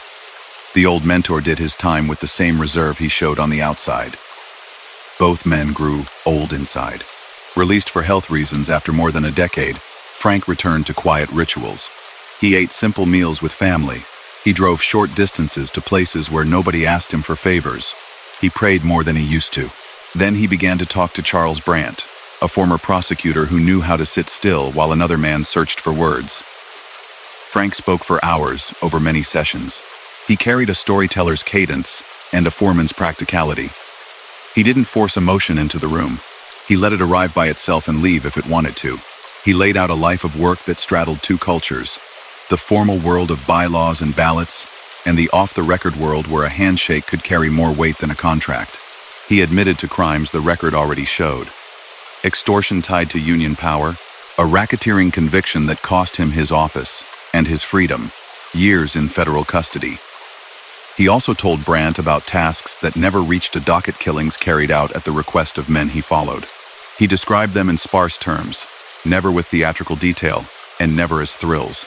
The old mentor did his time with the same reserve he showed on the outside. Both men grew old inside. Released for health reasons after more than a decade, Frank returned to quiet rituals. He ate simple meals with family. He drove short distances to places where nobody asked him for favors. He prayed more than he used to. Then he began to talk to Charles Brandt, a former prosecutor who knew how to sit still while another man searched for words. Frank spoke for hours over many sessions. He carried a storyteller's cadence and a foreman's practicality. He didn't force emotion into the room. He let it arrive by itself and leave if it wanted to. He laid out a life of work that straddled two cultures: the formal world of bylaws and ballots, and the off-the-record world where a handshake could carry more weight than a contract. He admitted to crimes the record already showed: extortion tied to union power, a racketeering conviction that cost him his office and his freedom, years in federal custody. He also told Brandt about tasks that never reached a docket, killings carried out at the request of men he followed. He described them in sparse terms, never with theatrical detail, and never as thrills.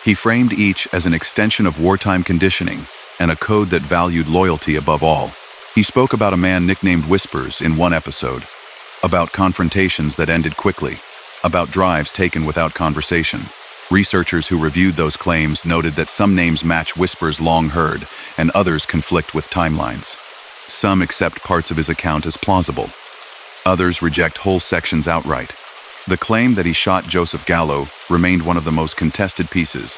He framed each as an extension of wartime conditioning and a code that valued loyalty above all. He spoke about a man nicknamed Whispers in one episode, about confrontations that ended quickly, about drives taken without conversation. Researchers who reviewed those claims noted that some names match Whispers long heard and others conflict with timelines. Some accept parts of his account as plausible. Others reject whole sections outright. The claim that he shot Joseph Gallo remained one of the most contested pieces.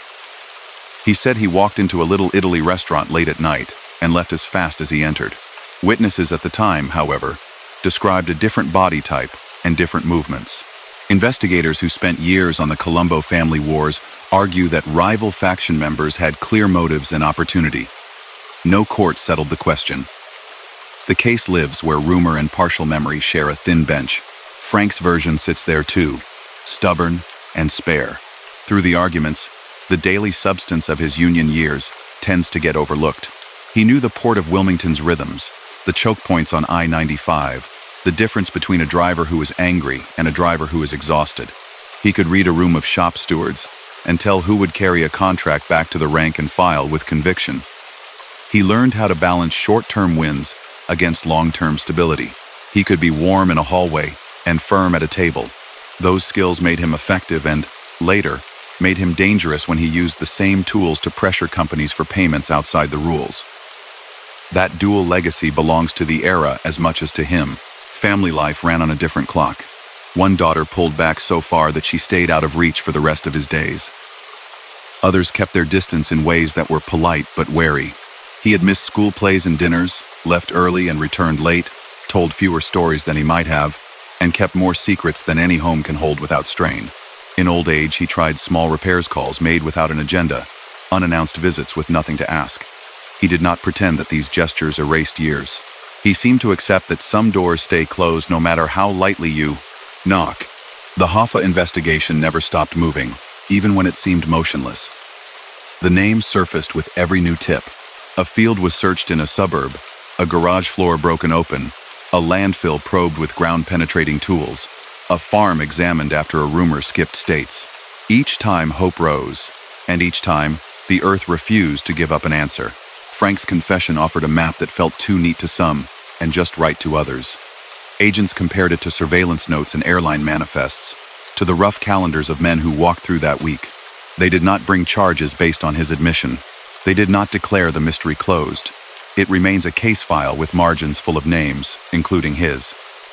He said he walked into a Little Italy restaurant late at night and left as fast as he entered. Witnesses at the time, however, described a different body type and different movements. Investigators who spent years on the Colombo family wars argue that rival faction members had clear motives and opportunity. No court settled the question. The case lives where rumor and partial memory share a thin bench. Frank's version sits there too, stubborn and spare. Through the arguments, the daily substance of his Union years tends to get overlooked. He knew the Port of Wilmington's rhythms, the choke points on I-95, the difference between a driver who is angry and a driver who is exhausted. He could read a room of shop stewards and tell who would carry a contract back to the rank and file with conviction. He learned how to balance short-term wins against long-term stability. He could be warm in a hallway and firm at a table. Those skills made him effective and, later, made him dangerous when he used the same tools to pressure companies for payments outside the rules. That dual legacy belongs to the era as much as to him. Family life ran on a different clock. One daughter pulled back so far that she stayed out of reach for the rest of his days. Others kept their distance in ways that were polite but wary. He had missed school plays and dinners, left early and returned late, told fewer stories than he might have, and kept more secrets than any home can hold without strain. In old age, he tried small repairs calls made without an agenda, unannounced visits with nothing to ask. He did not pretend that these gestures erased years. He seemed to accept that some doors stay closed no matter how lightly you knock. The Hoffa investigation never stopped moving, even when it seemed motionless. The name surfaced with every new tip. A field was searched in a suburb, a garage floor broken open, a landfill probed with ground-penetrating tools, a farm examined after a rumor skipped states. Each time hope rose, and each time the earth refused to give up an answer. Frank's confession offered a map that felt too neat to some and just right to others. Agents compared it to surveillance notes and airline manifests, to the rough calendars of men who walked through that week. They did not bring charges based on his admission. They did not declare the mystery closed. It remains a case file with margins full of names, including his.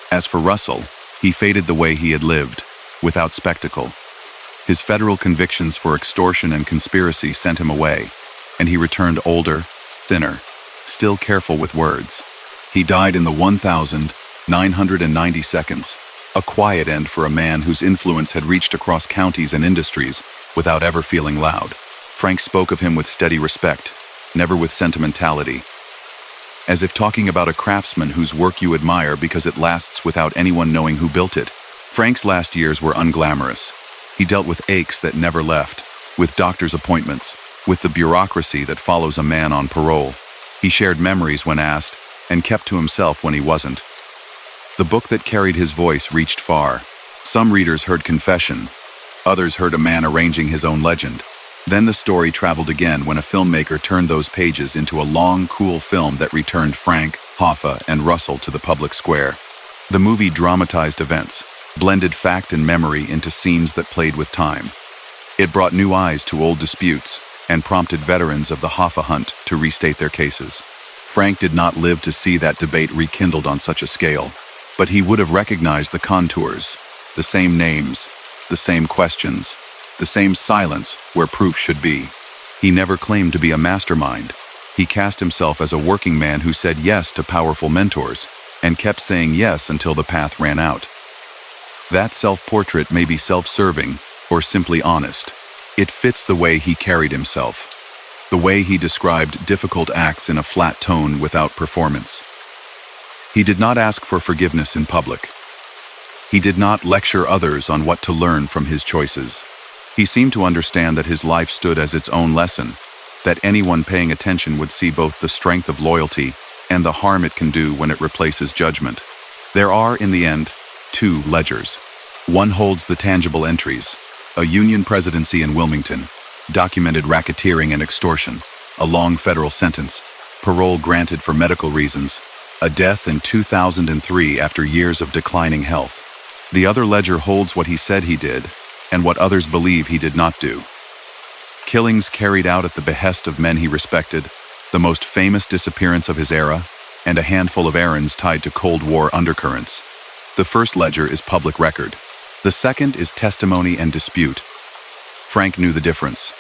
As for Russell, he faded the way he had lived, without spectacle. His federal convictions for extortion and conspiracy sent him away, and he returned older, thinner, still careful with words. He died in the 1,990 seconds, a quiet end for a man whose influence had reached across counties and industries without ever feeling loud. Frank spoke of him with steady respect, never with sentimentality, as if talking about a craftsman whose work you admire because it lasts without anyone knowing who built it. Frank's last years were unglamorous. He dealt with aches that never left, with doctor's appointments, with the bureaucracy that follows a man on parole. He shared memories when asked, and kept to himself when he wasn't. The book that carried his voice reached far. Some readers heard confession, others heard a man arranging his own legend. Then the story traveled again when a filmmaker turned those pages into a long, cool film that returned Frank, Hoffa, and Russell to the public square. The movie dramatized events, blended fact and memory into scenes that played with time. It brought new eyes to old disputes and prompted veterans of the Hoffa hunt to restate their cases. Frank did not live to see that debate rekindled on such a scale, but he would have recognized the contours, the same names, the same questions, the same silence where proof should be. He never claimed to be a mastermind. He cast himself as a working man who said yes to powerful mentors, and kept saying yes until the path ran out. That self-portrait may be self-serving, or simply honest. It fits the way he carried himself, the way he described difficult acts in a flat tone without performance. He did not ask for forgiveness in public. He did not lecture others on what to learn from his choices. He seemed to understand that his life stood as its own lesson, that anyone paying attention would see both the strength of loyalty and the harm it can do when it replaces judgment. There are, in the end, two ledgers. One holds the tangible entries: a Union presidency in Wilmington, documented racketeering and extortion, a long federal sentence, parole granted for medical reasons, a death in 2003 after years of declining health. The other ledger holds what he said he did and what others believe he did not do. Killings carried out at the behest of men he respected, the most famous disappearance of his era, and a handful of errands tied to Cold War undercurrents. The first ledger is public record. The second is testimony and dispute. Frank knew the difference.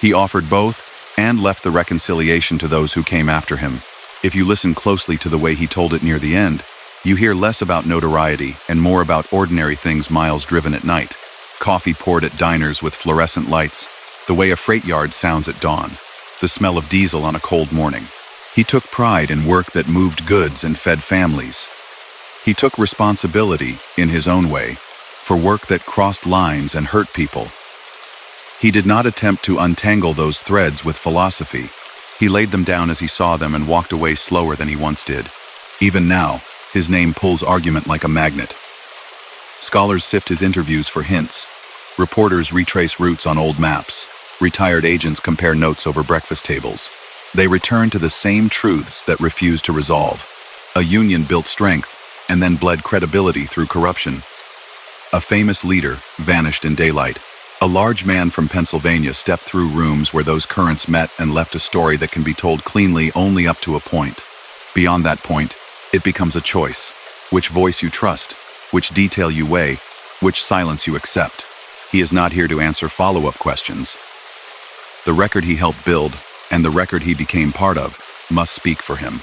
He offered both and left the reconciliation to those who came after him. If you listen closely to the way he told it near the end, you hear less about notoriety and more about ordinary things: miles driven at night, coffee poured at diners with fluorescent lights, the way a freight yard sounds at dawn, the smell of diesel on a cold morning. He took pride in work that moved goods and fed families. He took responsibility, in his own way, for work that crossed lines and hurt people. He did not attempt to untangle those threads with philosophy. He laid them down as he saw them and walked away slower than he once did. Even now, his name pulls argument like a magnet. Scholars sift his interviews for hints. Reporters retrace routes on old maps. Retired agents compare notes over breakfast tables. They return to the same truths that refuse to resolve. A union built strength and then bled credibility through corruption. A famous leader vanished in daylight. A large man from Pennsylvania stepped through rooms where those currents met and left a story that can be told cleanly only up to a point. Beyond that point, it becomes a choice. Which voice you trust, which detail you weigh, which silence you accept. He is not here to answer follow-up questions. The record he helped build, and the record he became part of, must speak for him.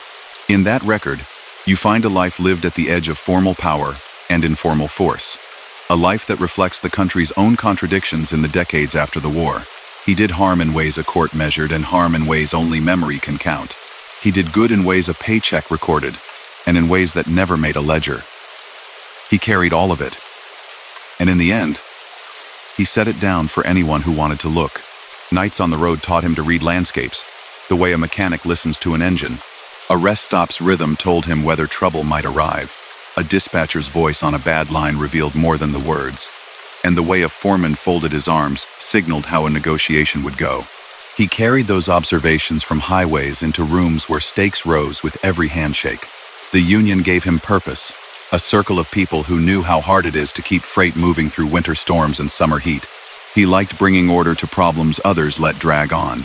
In that record, you find a life lived at the edge of formal power and informal force. A life that reflects the country's own contradictions in the decades after the war. He did harm in ways a court measured and harm in ways only memory can count. He did good in ways a paycheck recorded, and in ways that never made a ledger. He carried all of it. And in the end, he set it down for anyone who wanted to look. Nights on the road taught him to read landscapes, the way a mechanic listens to an engine. A rest stop's rhythm told him whether trouble might arrive. A dispatcher's voice on a bad line revealed more than the words. And the way a foreman folded his arms signaled how a negotiation would go. He carried those observations from highways into rooms where stakes rose with every handshake. The union gave him purpose, a circle of people who knew how hard it is to keep freight moving through winter storms and summer heat. He liked bringing order to problems others let drag on.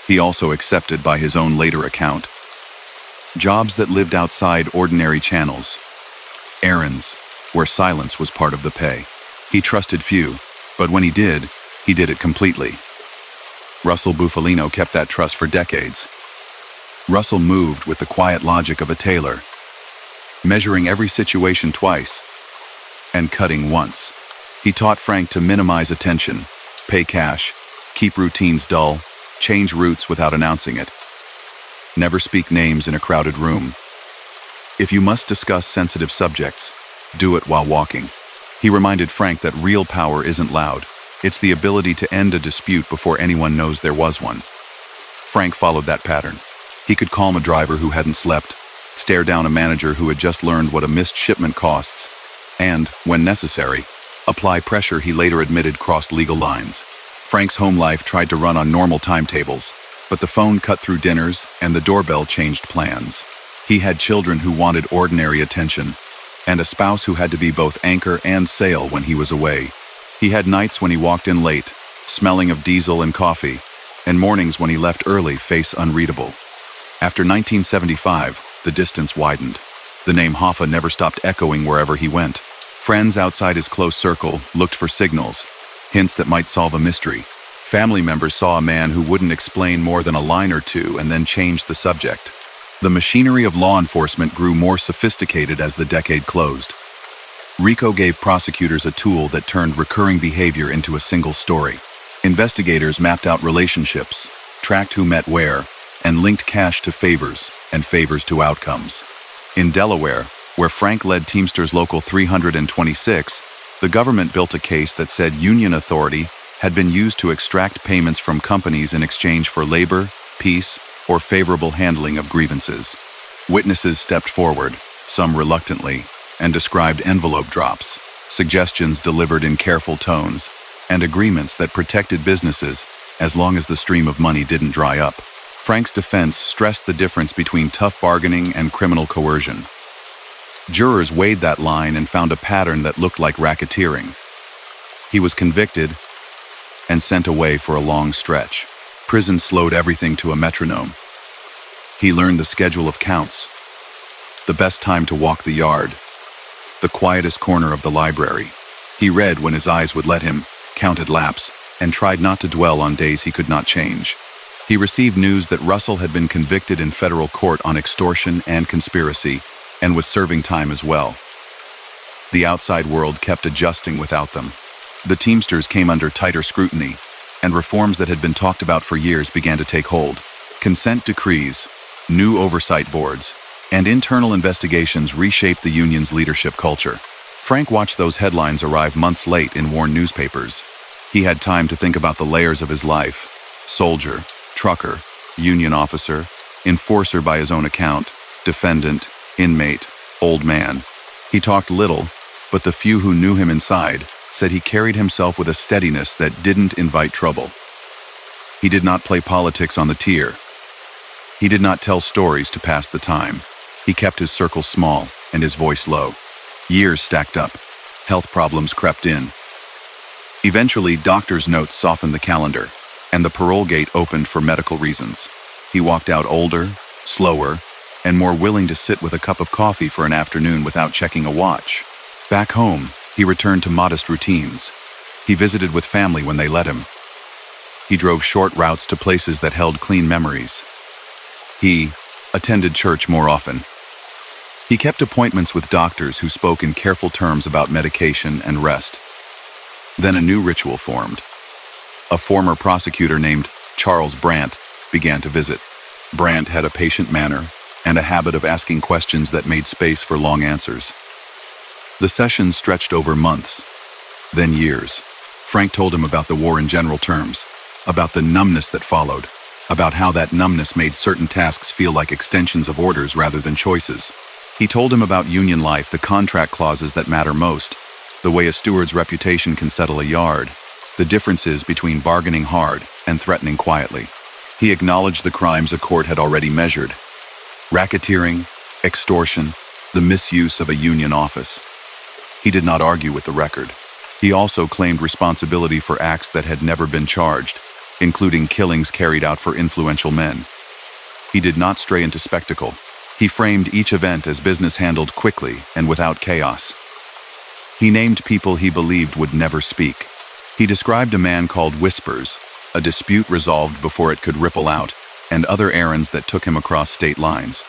He also accepted, by his own later account, jobs that lived outside ordinary channels. Errands, where silence was part of the pay. He trusted few, but when he did it completely. Russell Bufalino kept that trust for decades. Russell moved with the quiet logic of a tailor, measuring every situation twice and cutting once. He taught Frank to minimize attention, pay cash, keep routines dull, change routes without announcing it. Never speak names in a crowded room. If you must discuss sensitive subjects, do it while walking. He reminded Frank that real power isn't loud. It's the ability to end a dispute before anyone knows there was one. Frank followed that pattern. He could calm a driver who hadn't slept, stare down a manager who had just learned what a missed shipment costs, and, when necessary, apply pressure he later admitted crossed legal lines. Frank's home life tried to run on normal timetables, but the phone cut through dinners and the doorbell changed plans. He had children who wanted ordinary attention, and a spouse who had to be both anchor and sail when he was away. He had nights when he walked in late, smelling of diesel and coffee, and mornings when he left early, face unreadable. After 1975, the distance widened. The name Hoffa never stopped echoing wherever he went. Friends outside his close circle looked for signals, hints that might solve a mystery. Family members saw a man who wouldn't explain more than a line or two and then changed the subject. The machinery of law enforcement grew more sophisticated as the decade closed. RICO gave prosecutors a tool that turned recurring behavior into a single story. Investigators mapped out relationships, tracked who met where, and linked cash to favors and favors to outcomes. In Delaware, where Frank led Teamsters Local 326, the government built a case that said union authority had been used to extract payments from companies in exchange for labor, peace, or favorable handling of grievances. Witnesses stepped forward, some reluctantly, and described envelope drops, suggestions delivered in careful tones, and agreements that protected businesses as long as the stream of money didn't dry up. Frank's defense stressed the difference between tough bargaining and criminal coercion. Jurors weighed that line and found a pattern that looked like racketeering. He was convicted and sent away for a long stretch. Prison slowed everything to a metronome. He learned the schedule of counts, the best time to walk the yard, the quietest corner of the library. He read when his eyes would let him, counted laps, and tried not to dwell on days he could not change. He received news that Russell had been convicted in federal court on extortion and conspiracy, and was serving time as well. The outside world kept adjusting without them. The Teamsters came under tighter scrutiny, and reforms that had been talked about for years began to take hold. Consent decrees, new oversight boards, and internal investigations reshaped the union's leadership culture. Frank watched those headlines arrive months late in worn newspapers. He had time to think about the layers of his life: soldier, trucker, union officer, enforcer by his own account, defendant, inmate, old man. He talked little, but the few who knew him inside said he carried himself with a steadiness that didn't invite trouble. He did not play politics on the tier. He did not tell stories to pass the time. He kept his circle small and his voice low. Years stacked up. Health problems crept in. Eventually, doctor's notes softened the calendar, and the parole gate opened for medical reasons. He walked out older, slower, and more willing to sit with a cup of coffee for an afternoon without checking a watch. Back home, he returned to modest routines. He visited with family when they let him. He drove short routes to places that held clean memories. He attended church more often. He kept appointments with doctors who spoke in careful terms about medication and rest. Then a new ritual formed. A former prosecutor named Charles Brandt began to visit. Brandt had a patient manner and a habit of asking questions that made space for long answers. The sessions stretched over months, then years. Frank told him about the war in general terms, about the numbness that followed, about how that numbness made certain tasks feel like extensions of orders rather than choices. He told him about union life, the contract clauses that matter most, the way a steward's reputation can settle a yard, the differences between bargaining hard and threatening quietly. He acknowledged the crimes a court had already measured: racketeering, extortion, the misuse of a union office. He did not argue with the record. He also claimed responsibility for acts that had never been charged, including killings carried out for influential men. He did not stray into spectacle. He framed each event as business handled quickly and without chaos. He named people he believed would never speak. He described a man called Whispers, a dispute resolved before it could ripple out, and other errands that took him across state lines.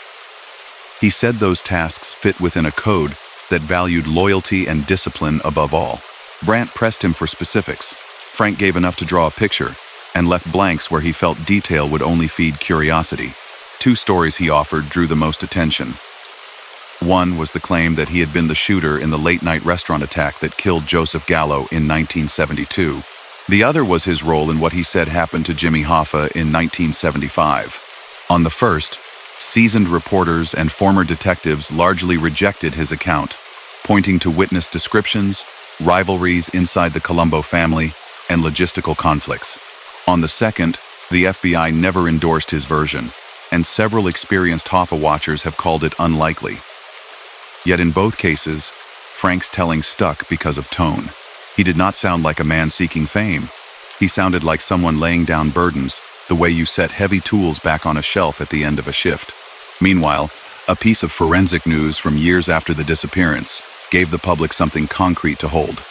He said those tasks fit within a code that valued loyalty and discipline above all. Brandt pressed him for specifics. Frank gave enough to draw a picture, and left blanks where he felt detail would only feed curiosity. 2 stories he offered drew the most attention. One was the claim that he had been the shooter in the late-night restaurant attack that killed Joseph Gallo in 1972. The other was his role in what he said happened to Jimmy Hoffa in 1975. On the first, seasoned reporters and former detectives largely rejected his account, pointing to witness descriptions, rivalries inside the Colombo family, and logistical conflicts. On the second, the FBI never endorsed his version, and several experienced Hoffa watchers have called it unlikely. Yet in both cases, Frank's telling stuck because of tone. He did not sound like a man seeking fame. He sounded like someone laying down burdens, the way you set heavy tools back on a shelf at the end of a shift. Meanwhile, a piece of forensic news from years after the disappearance gave the public something concrete to hold.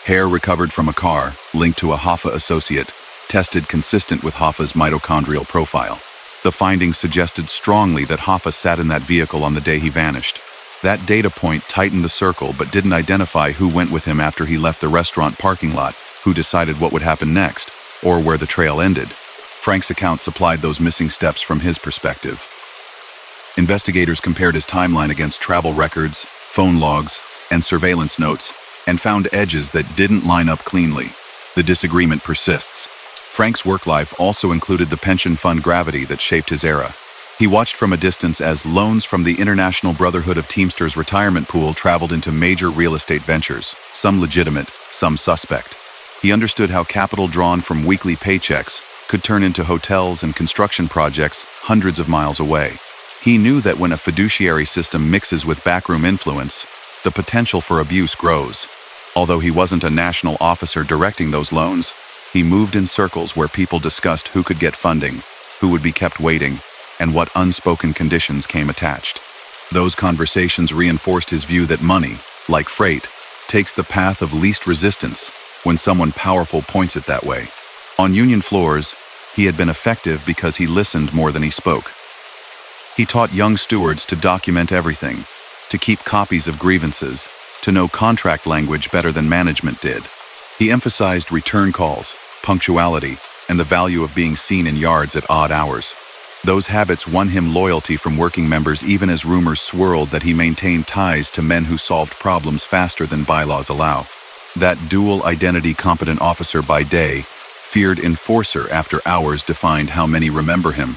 Hair recovered from a car, linked to a Hoffa associate, tested consistent with Hoffa's mitochondrial profile. The findings suggested strongly that Hoffa sat in that vehicle on the day he vanished. That data point tightened the circle but didn't identify who went with him after he left the restaurant parking lot, who decided what would happen next, or where the trail ended. Frank's account supplied those missing steps from his perspective. Investigators compared his timeline against travel records, phone logs, and surveillance notes, and found edges that didn't line up cleanly. The disagreement persists. Frank's work life also included the pension fund gravity that shaped his era. He watched from a distance as loans from the International Brotherhood of Teamsters retirement pool traveled into major real estate ventures, some legitimate, some suspect. He understood how capital drawn from weekly paychecks could turn into hotels and construction projects hundreds of miles away. He knew that when a fiduciary system mixes with backroom influence, the potential for abuse grows. Although he wasn't a national officer directing those loans, he moved in circles where people discussed who could get funding, who would be kept waiting, and what unspoken conditions came attached. Those conversations reinforced his view that money, like freight, takes the path of least resistance when someone powerful points it that way. On union floors, he had been effective because he listened more than he spoke. He taught young stewards to document everything, to keep copies of grievances, to know contract language better than management did. He emphasized return calls, punctuality, and the value of being seen in yards at odd hours. Those habits won him loyalty from working members even as rumors swirled that he maintained ties to men who solved problems faster than bylaws allow. That dual identity competent officer by day, feared enforcer after hours defined how many remember him.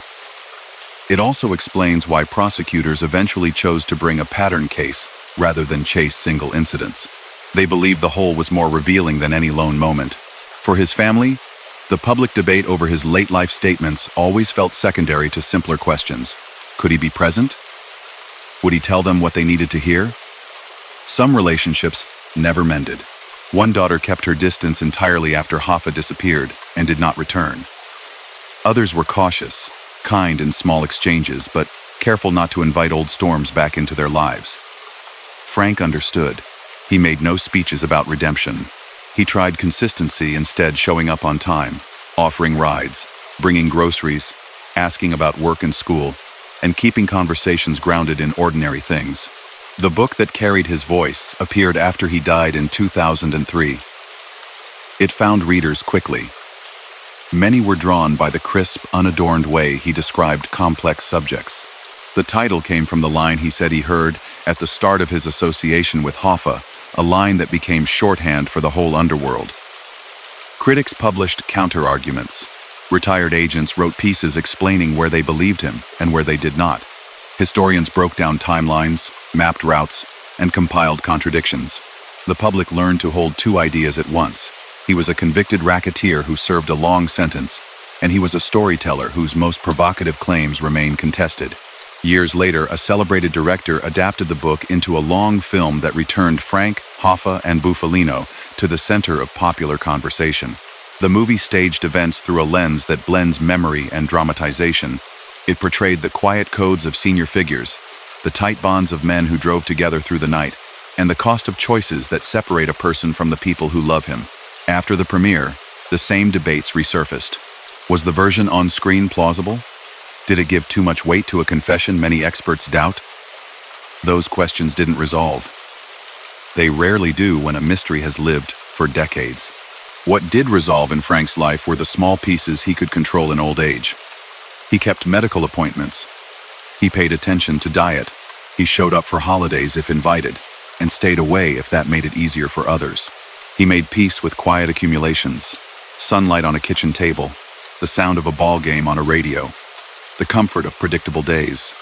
It also explains why prosecutors eventually chose to bring a pattern case rather than chase single incidents. They believed the whole was more revealing than any lone moment. For his family, the public debate over his late life statements always felt secondary to simpler questions. Could he be present? Would he tell them what they needed to hear? Some relationships never mended. One daughter kept her distance entirely after Hoffa disappeared and did not return. Others were cautious, kind in small exchanges, but careful not to invite old storms back into their lives. Frank understood. He made no speeches about redemption. He tried consistency, instead showing up on time, offering rides, bringing groceries, asking about work and school, and keeping conversations grounded in ordinary things. The book that carried his voice appeared after he died in 2003. It found readers quickly. Many were drawn by the crisp, unadorned way he described complex subjects. The title came from the line he said he heard at the start of his association with Hoffa, a line that became shorthand for the whole underworld. Critics published counter-arguments. Retired agents wrote pieces explaining where they believed him and where they did not. Historians broke down timelines, mapped routes, and compiled contradictions. The public learned to hold two ideas at once. He was a convicted racketeer who served a long sentence, and he was a storyteller whose most provocative claims remain contested. Years later, a celebrated director adapted the book into a long film that returned Frank, Hoffa, and Bufalino to the center of popular conversation. The movie staged events through a lens that blends memory and dramatization. It portrayed the quiet codes of senior figures, the tight bonds of men who drove together through the night, and the cost of choices that separate a person from the people who love him. After the premiere, the same debates resurfaced. Was the version on screen plausible? Did it give too much weight to a confession many experts doubt? Those questions didn't resolve. They rarely do when a mystery has lived for decades. What did resolve in Frank's life were the small pieces he could control in old age. He kept medical appointments. He paid attention to diet. He showed up for holidays if invited, and stayed away if that made it easier for others. He made peace with quiet accumulations, sunlight on a kitchen table, the sound of a ball game on a radio, the comfort of predictable days.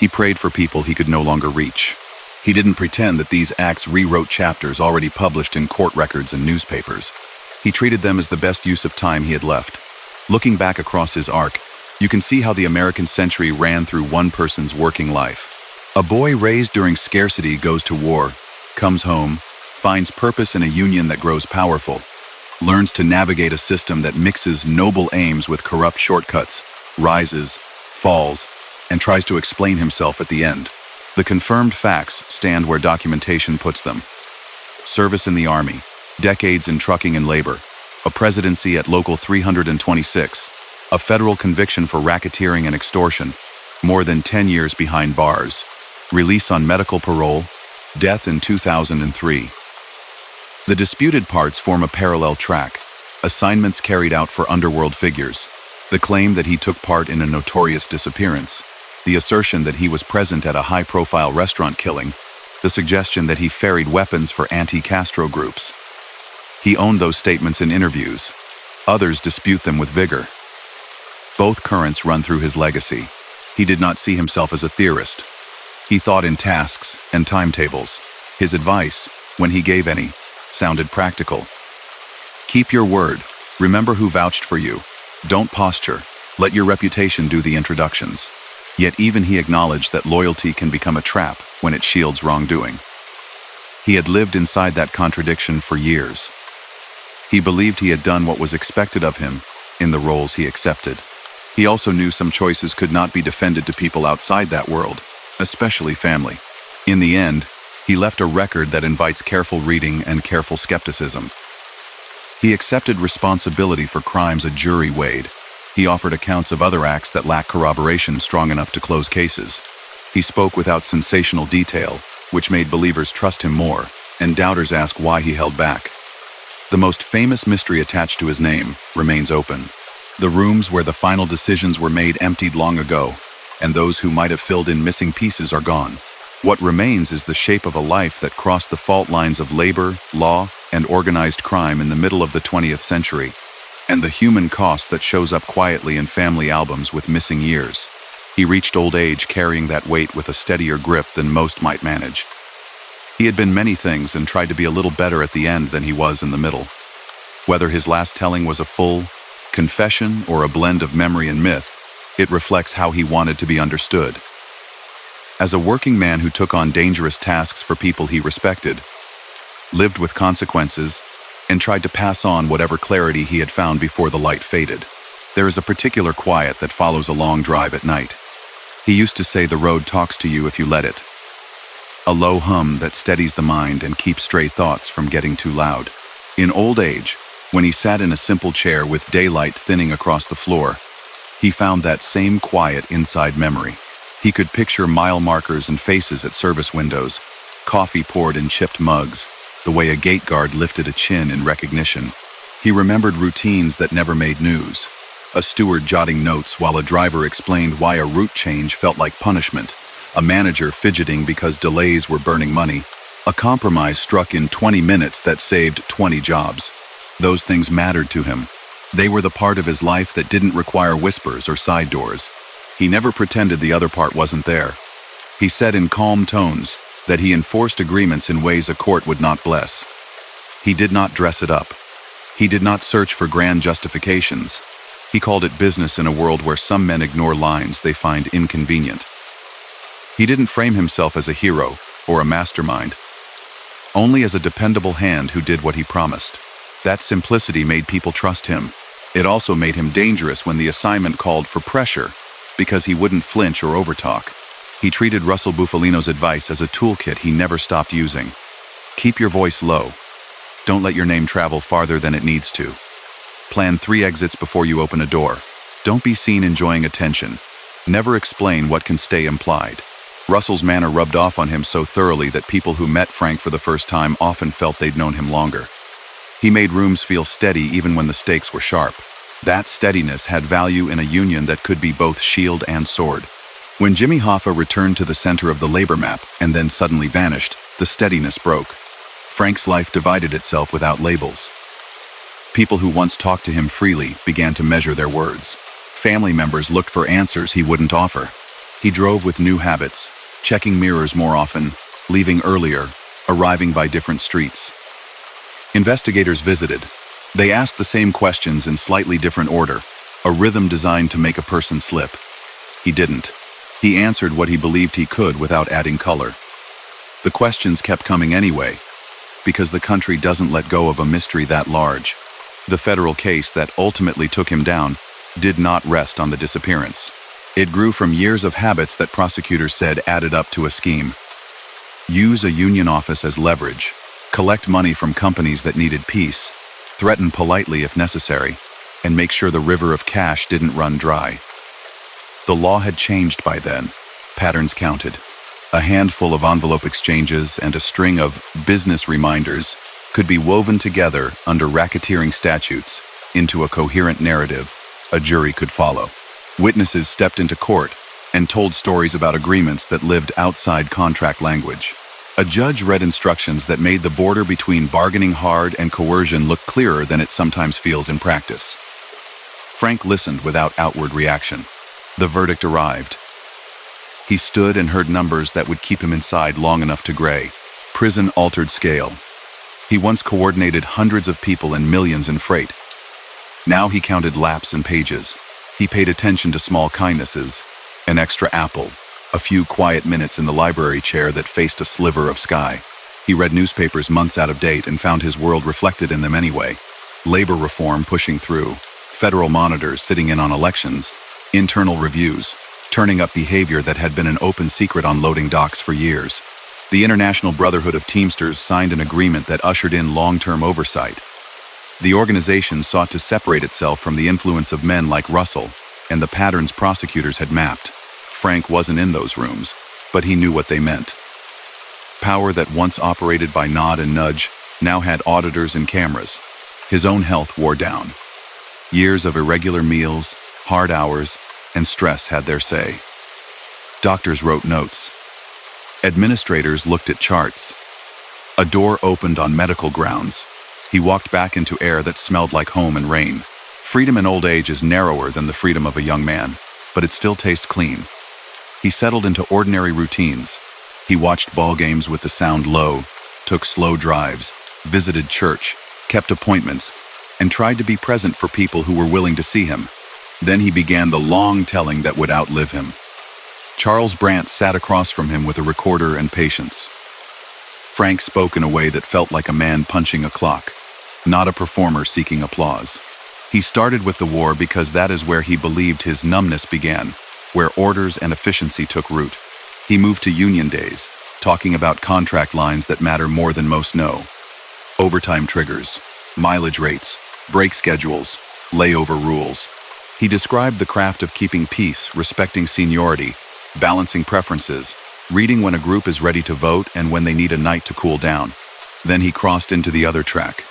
He prayed for people he could no longer reach. He didn't pretend that these acts rewrote chapters already published in court records and newspapers. He treated them as the best use of time he had left. Looking back across his arc, you can see how the American century ran through one person's working life. A boy raised during scarcity goes to war, comes home, finds purpose in a union that grows powerful, learns to navigate a system that mixes noble aims with corrupt shortcuts, rises, falls, and tries to explain himself at the end. The confirmed facts stand where documentation puts them. Service in the Army, decades in trucking and labor, a presidency at Local 326, a federal conviction for racketeering and extortion, more than 10 years behind bars, release on medical parole, death in 2003. The disputed parts form a parallel track, assignments carried out for underworld figures, the claim that he took part in a notorious disappearance, the assertion that he was present at a high-profile restaurant killing, the suggestion that he ferried weapons for anti-Castro groups. He owned those statements in interviews. Others dispute them with vigor. Both currents run through his legacy. He did not see himself as a theorist. He thought in tasks and timetables. His advice, when he gave any, sounded practical. Keep your word. Remember who vouched for you. Don't posture. Let your reputation do the introductions. Yet even he acknowledged that loyalty can become a trap when it shields wrongdoing. He had lived inside that contradiction for years. He believed he had done what was expected of him in the roles he accepted. He also knew some choices could not be defended to people outside that world, especially family. In the end, he left a record that invites careful reading and careful skepticism. He accepted responsibility for crimes a jury weighed. He offered accounts of other acts that lack corroboration strong enough to close cases. He spoke without sensational detail, which made believers trust him more, and doubters ask why he held back. The most famous mystery attached to his name remains open. The rooms where the final decisions were made emptied long ago, and those who might have filled in missing pieces are gone. What remains is the shape of a life that crossed the fault lines of labor, law, and organized crime in the middle of the 20th century, and the human cost that shows up quietly in family albums with missing years. He reached old age carrying that weight with a steadier grip than most might manage. He had been many things and tried to be a little better at the end than he was in the middle. Whether his last telling was a full confession or a blend of memory and myth, it reflects how he wanted to be understood. As a working man who took on dangerous tasks for people he respected, lived with consequences, and tried to pass on whatever clarity he had found before the light faded, there is a particular quiet that follows a long drive at night. He used to say the road talks to you if you let it. A low hum that steadies the mind and keeps stray thoughts from getting too loud. In old age, when he sat in a simple chair with daylight thinning across the floor, he found that same quiet inside memory. He could picture mile markers and faces at service windows, coffee poured in chipped mugs, the way a gate guard lifted a chin in recognition. He remembered routines that never made news. A steward jotting notes while a driver explained why a route change felt like punishment, a manager fidgeting because delays were burning money, a compromise struck in 20 minutes that saved 20 jobs. Those things mattered to him. They were the part of his life that didn't require whispers or side doors. He never pretended the other part wasn't there. He said in calm tones that he enforced agreements in ways a court would not bless. He did not dress it up. He did not search for grand justifications. He called it business in a world where some men ignore lines they find inconvenient. He didn't frame himself as a hero or a mastermind, only as a dependable hand who did what he promised. That simplicity made people trust him. It also made him dangerous when the assignment called for pressure, because he wouldn't flinch or overtalk. He treated Russell Bufalino's advice as a toolkit he never stopped using. Keep your voice low. Don't let your name travel farther than it needs to. Plan 3 exits before you open a door. Don't be seen enjoying attention. Never explain what can stay implied. Russell's manner rubbed off on him so thoroughly that people who met Frank for the first time often felt they'd known him longer. He made rooms feel steady even when the stakes were sharp. That steadiness had value in a union that could be both shield and sword. When Jimmy Hoffa returned to the center of the labor map and then suddenly vanished, the steadiness broke. Frank's life divided itself without labels. People who once talked to him freely began to measure their words. Family members looked for answers he wouldn't offer. He drove with new habits, checking mirrors more often, leaving earlier, arriving by different streets. Investigators visited. They asked the same questions in slightly different order, a rhythm designed to make a person slip. He didn't. He answered what he believed he could without adding color. The questions kept coming anyway, because the country doesn't let go of a mystery that large. The federal case that ultimately took him down did not rest on the disappearance. It grew from years of habits that prosecutors said added up to a scheme. Use a union office as leverage. Collect money from companies that needed peace. threaten politely if necessary, and make sure the river of cash didn't run dry. The law had changed by then. Patterns counted. A handful of envelope exchanges and a string of business reminders could be woven together under racketeering statutes into a coherent narrative a jury could follow. Witnesses stepped into court and told stories about agreements that lived outside contract language. A judge read instructions that made the border between bargaining hard and coercion look clearer than it sometimes feels in practice. Frank listened without outward reaction. The verdict arrived. He stood and heard numbers that would keep him inside long enough to gray. Prison-altered scale. He once coordinated hundreds of people and millions in freight. Now he counted laps and pages. He paid attention to small kindnesses, an extra apple, a few quiet minutes in the library chair that faced a sliver of sky. He read newspapers months out of date and found his world reflected in them anyway. Labor reform pushing through, federal monitors sitting in on elections, internal reviews, turning up behavior that had been an open secret on loading docks for years. The International Brotherhood of Teamsters signed an agreement that ushered in long-term oversight. The organization sought to separate itself from the influence of men like Russell and the patterns prosecutors had mapped. Frank wasn't in those rooms, but he knew what they meant. Power that once operated by nod and nudge now had auditors and cameras. His own health wore down. Years of irregular meals, hard hours, and stress had their say. Doctors wrote notes. Administrators looked at charts. A door opened on medical grounds. He walked back into air that smelled like home and rain. Freedom in old age is narrower than the freedom of a young man, but it still tastes clean. He settled into ordinary routines. He watched ball games with the sound low, took slow drives, visited church, kept appointments, and tried to be present for people who were willing to see him. Then he began the long telling that would outlive him. Charles Brandt sat across from him with a recorder and patience. Frank spoke in a way that felt like a man punching a clock, not a performer seeking applause. He started with the war because that is where he believed his numbness began, where orders and efficiency took root. He moved to union days, talking about contract lines that matter more than most know. Overtime triggers, mileage rates, break schedules, layover rules. He described the craft of keeping peace, respecting seniority, balancing preferences, reading when a group is ready to vote and when they need a night to cool down. Then he crossed into the other track.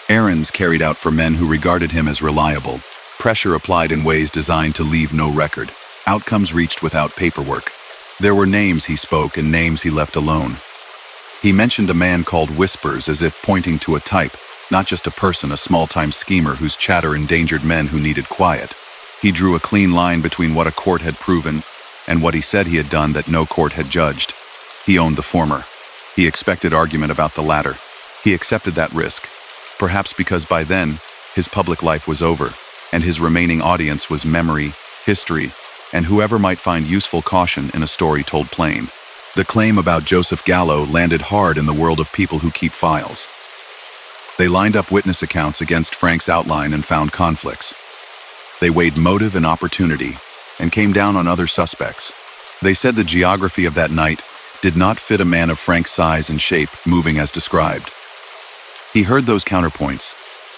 Errands carried out for men who regarded him as reliable. Pressure applied in ways designed to leave no record. Outcomes reached without paperwork. There were names he spoke and names he left alone. He mentioned a man called Whispers as if pointing to a type, not just a person, a small-time schemer whose chatter endangered men who needed quiet. He drew a clean line between what a court had proven and what he said he had done that no court had judged. He owned the former. He expected argument about the latter. He accepted that risk, perhaps because by then, his public life was over, and his remaining audience was memory, history, and whoever might find useful caution in a story told plain. The claim about Joseph Gallo landed hard in the world of people who keep files. They lined up witness accounts against Frank's outline and found conflicts. They weighed motive and opportunity and came down on other suspects. They said the geography of that night did not fit a man of Frank's size and shape moving as described. He heard those counterpoints,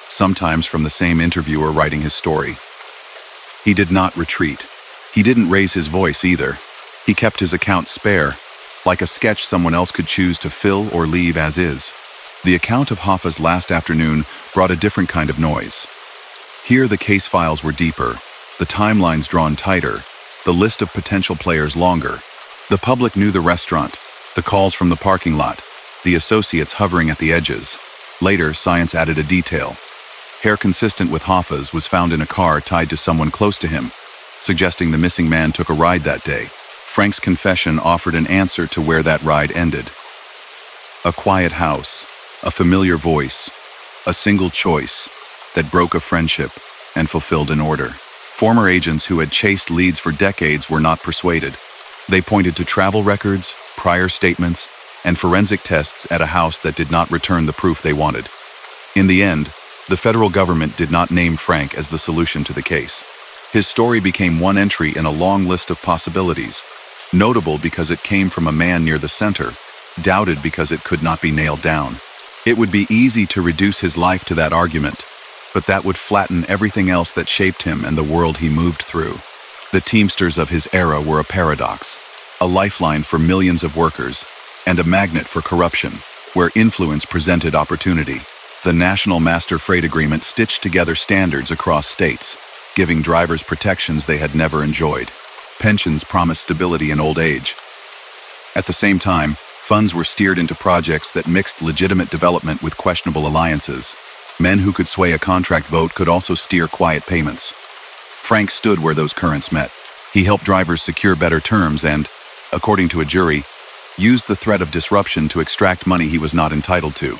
sometimes from the same interviewer writing his story. He did not retreat. He didn't raise his voice either. He kept his account spare, like a sketch someone else could choose to fill or leave as is. The account of Hoffa's last afternoon brought a different kind of noise. Here the case files were deeper, the timelines drawn tighter, the list of potential players longer. The public knew the restaurant, the calls from the parking lot, the associates hovering at the edges. Later, science added a detail. Hair consistent with Hoffa's was found in a car tied to someone close to him, suggesting the missing man took a ride that day. Frank's confession offered an answer to where that ride ended. A quiet house, a familiar voice, a single choice that broke a friendship and fulfilled an order. Former agents who had chased leads for decades were not persuaded. They pointed to travel records, prior statements, and forensic tests at a house that did not return the proof they wanted. In the end, the federal government did not name Frank as the solution to the case. His story became one entry in a long list of possibilities, notable because it came from a man near the center, doubted because it could not be nailed down. It would be easy to reduce his life to that argument, but that would flatten everything else that shaped him and the world he moved through. The Teamsters of his era were a paradox, a lifeline for millions of workers, and a magnet for corruption, where influence presented opportunity. The National Master Freight Agreement stitched together standards across states, giving drivers protections they had never enjoyed. Pensions promised stability in old age. At the same time, funds were steered into projects that mixed legitimate development with questionable alliances. Men who could sway a contract vote could also steer quiet payments. Frank stood where those currents met. He helped drivers secure better terms and, according to a jury, used the threat of disruption to extract money he was not entitled to.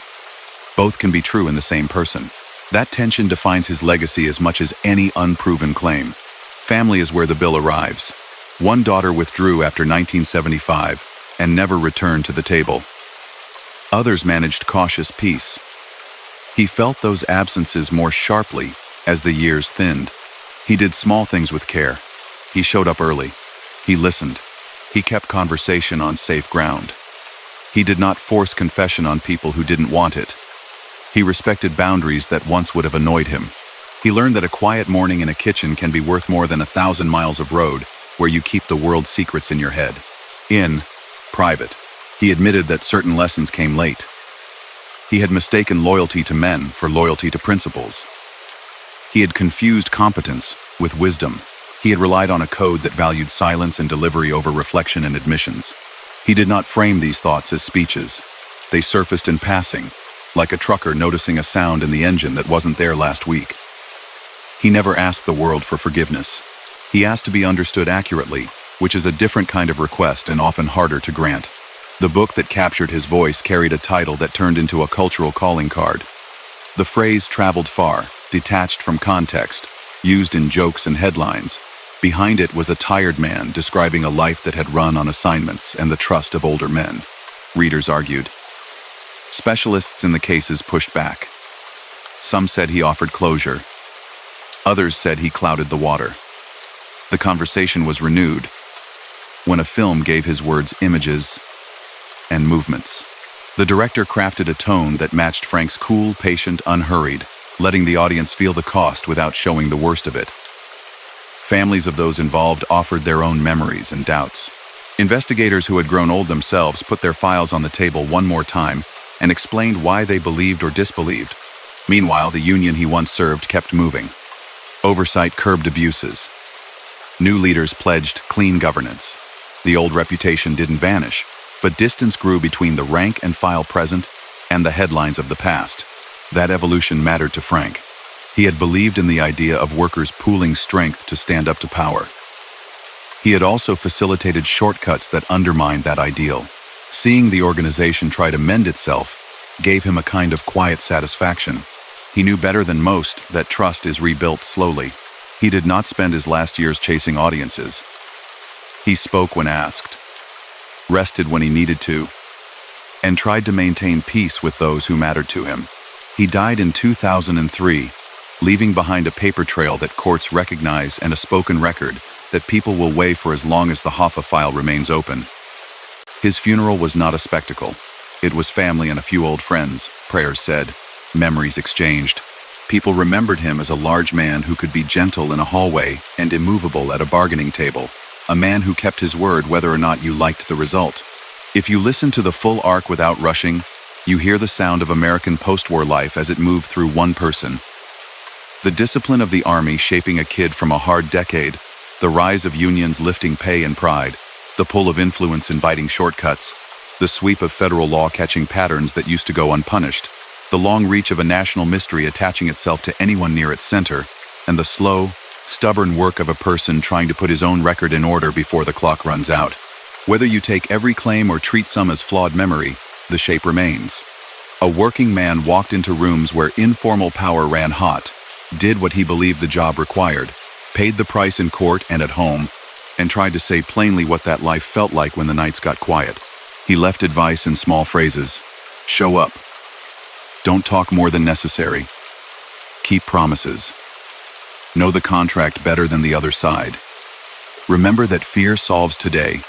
Both can be true in the same person. That tension defines his legacy as much as any unproven claim. Family is where the bill arrives. One daughter withdrew after 1975 and never returned to the table. Others managed cautious peace. He felt those absences more sharply as the years thinned. He did small things with care. He showed up early. He listened. He kept conversation on safe ground. He did not force confession on people who didn't want it. He respected boundaries that once would have annoyed him. He learned that a quiet morning in a kitchen can be worth more than 1,000 miles of road where you keep the world's secrets in your head. In private, he admitted that certain lessons came late. He had mistaken loyalty to men for loyalty to principles. He had confused competence with wisdom. He had relied on a code that valued silence and delivery over reflection and admissions. He did not frame these thoughts as speeches. They surfaced in passing, like a trucker noticing a sound in the engine that wasn't there last week. He never asked the world for forgiveness. He asked to be understood accurately, which is a different kind of request and often harder to grant. The book that captured his voice carried a title that turned into a cultural calling card. The phrase traveled far, detached from context, used in jokes and headlines. Behind it was a tired man describing a life that had run on assignments and the trust of older men. Readers argued. Specialists in the cases pushed back. Some said he offered closure. Others said he clouded the water. The conversation was renewed when a film gave his words images and movements. The director crafted a tone that matched Frank's cool, patient, unhurried, letting the audience feel the cost without showing the worst of it. Families of those involved offered their own memories and doubts. Investigators who had grown old themselves put their files on the table one more time and explained why they believed or disbelieved. Meanwhile, the union he once served kept moving. Oversight curbed abuses. New leaders pledged clean governance. The old reputation didn't vanish, but distance grew between the rank and file present and the headlines of the past. That evolution mattered to Frank. He had believed in the idea of workers pooling strength to stand up to power. He had also facilitated shortcuts that undermined that ideal. Seeing the organization try to mend itself gave him a kind of quiet satisfaction. He knew better than most that trust is rebuilt slowly. He did not spend his last years chasing audiences. He spoke when asked, rested when he needed to, and tried to maintain peace with those who mattered to him. He died in 2003, leaving behind a paper trail that courts recognize and a spoken record that people will weigh for as long as the Hoffa file remains open. His funeral was not a spectacle. It was family and a few old friends, prayers said, memories exchanged. People remembered him as a large man who could be gentle in a hallway and immovable at a bargaining table, a man who kept his word whether or not you liked the result. If you listen to the full arc without rushing, you hear the sound of American post-war life as it moved through one person. The discipline of the army shaping a kid from a hard decade, the rise of unions lifting pay and pride, the pull of influence inviting shortcuts, the sweep of federal law catching patterns that used to go unpunished, the long reach of a national mystery attaching itself to anyone near its center, and the slow, stubborn work of a person trying to put his own record in order before the clock runs out. Whether you take every claim or treat some as flawed memory, the shape remains. A working man walked into rooms where informal power ran hot, did what he believed the job required, paid the price in court and at home, and tried to say plainly what that life felt like when the nights got quiet. He left advice in small phrases. Show up. Don't talk more than necessary. Keep promises. Know the contract better than the other side. Remember that fear solves today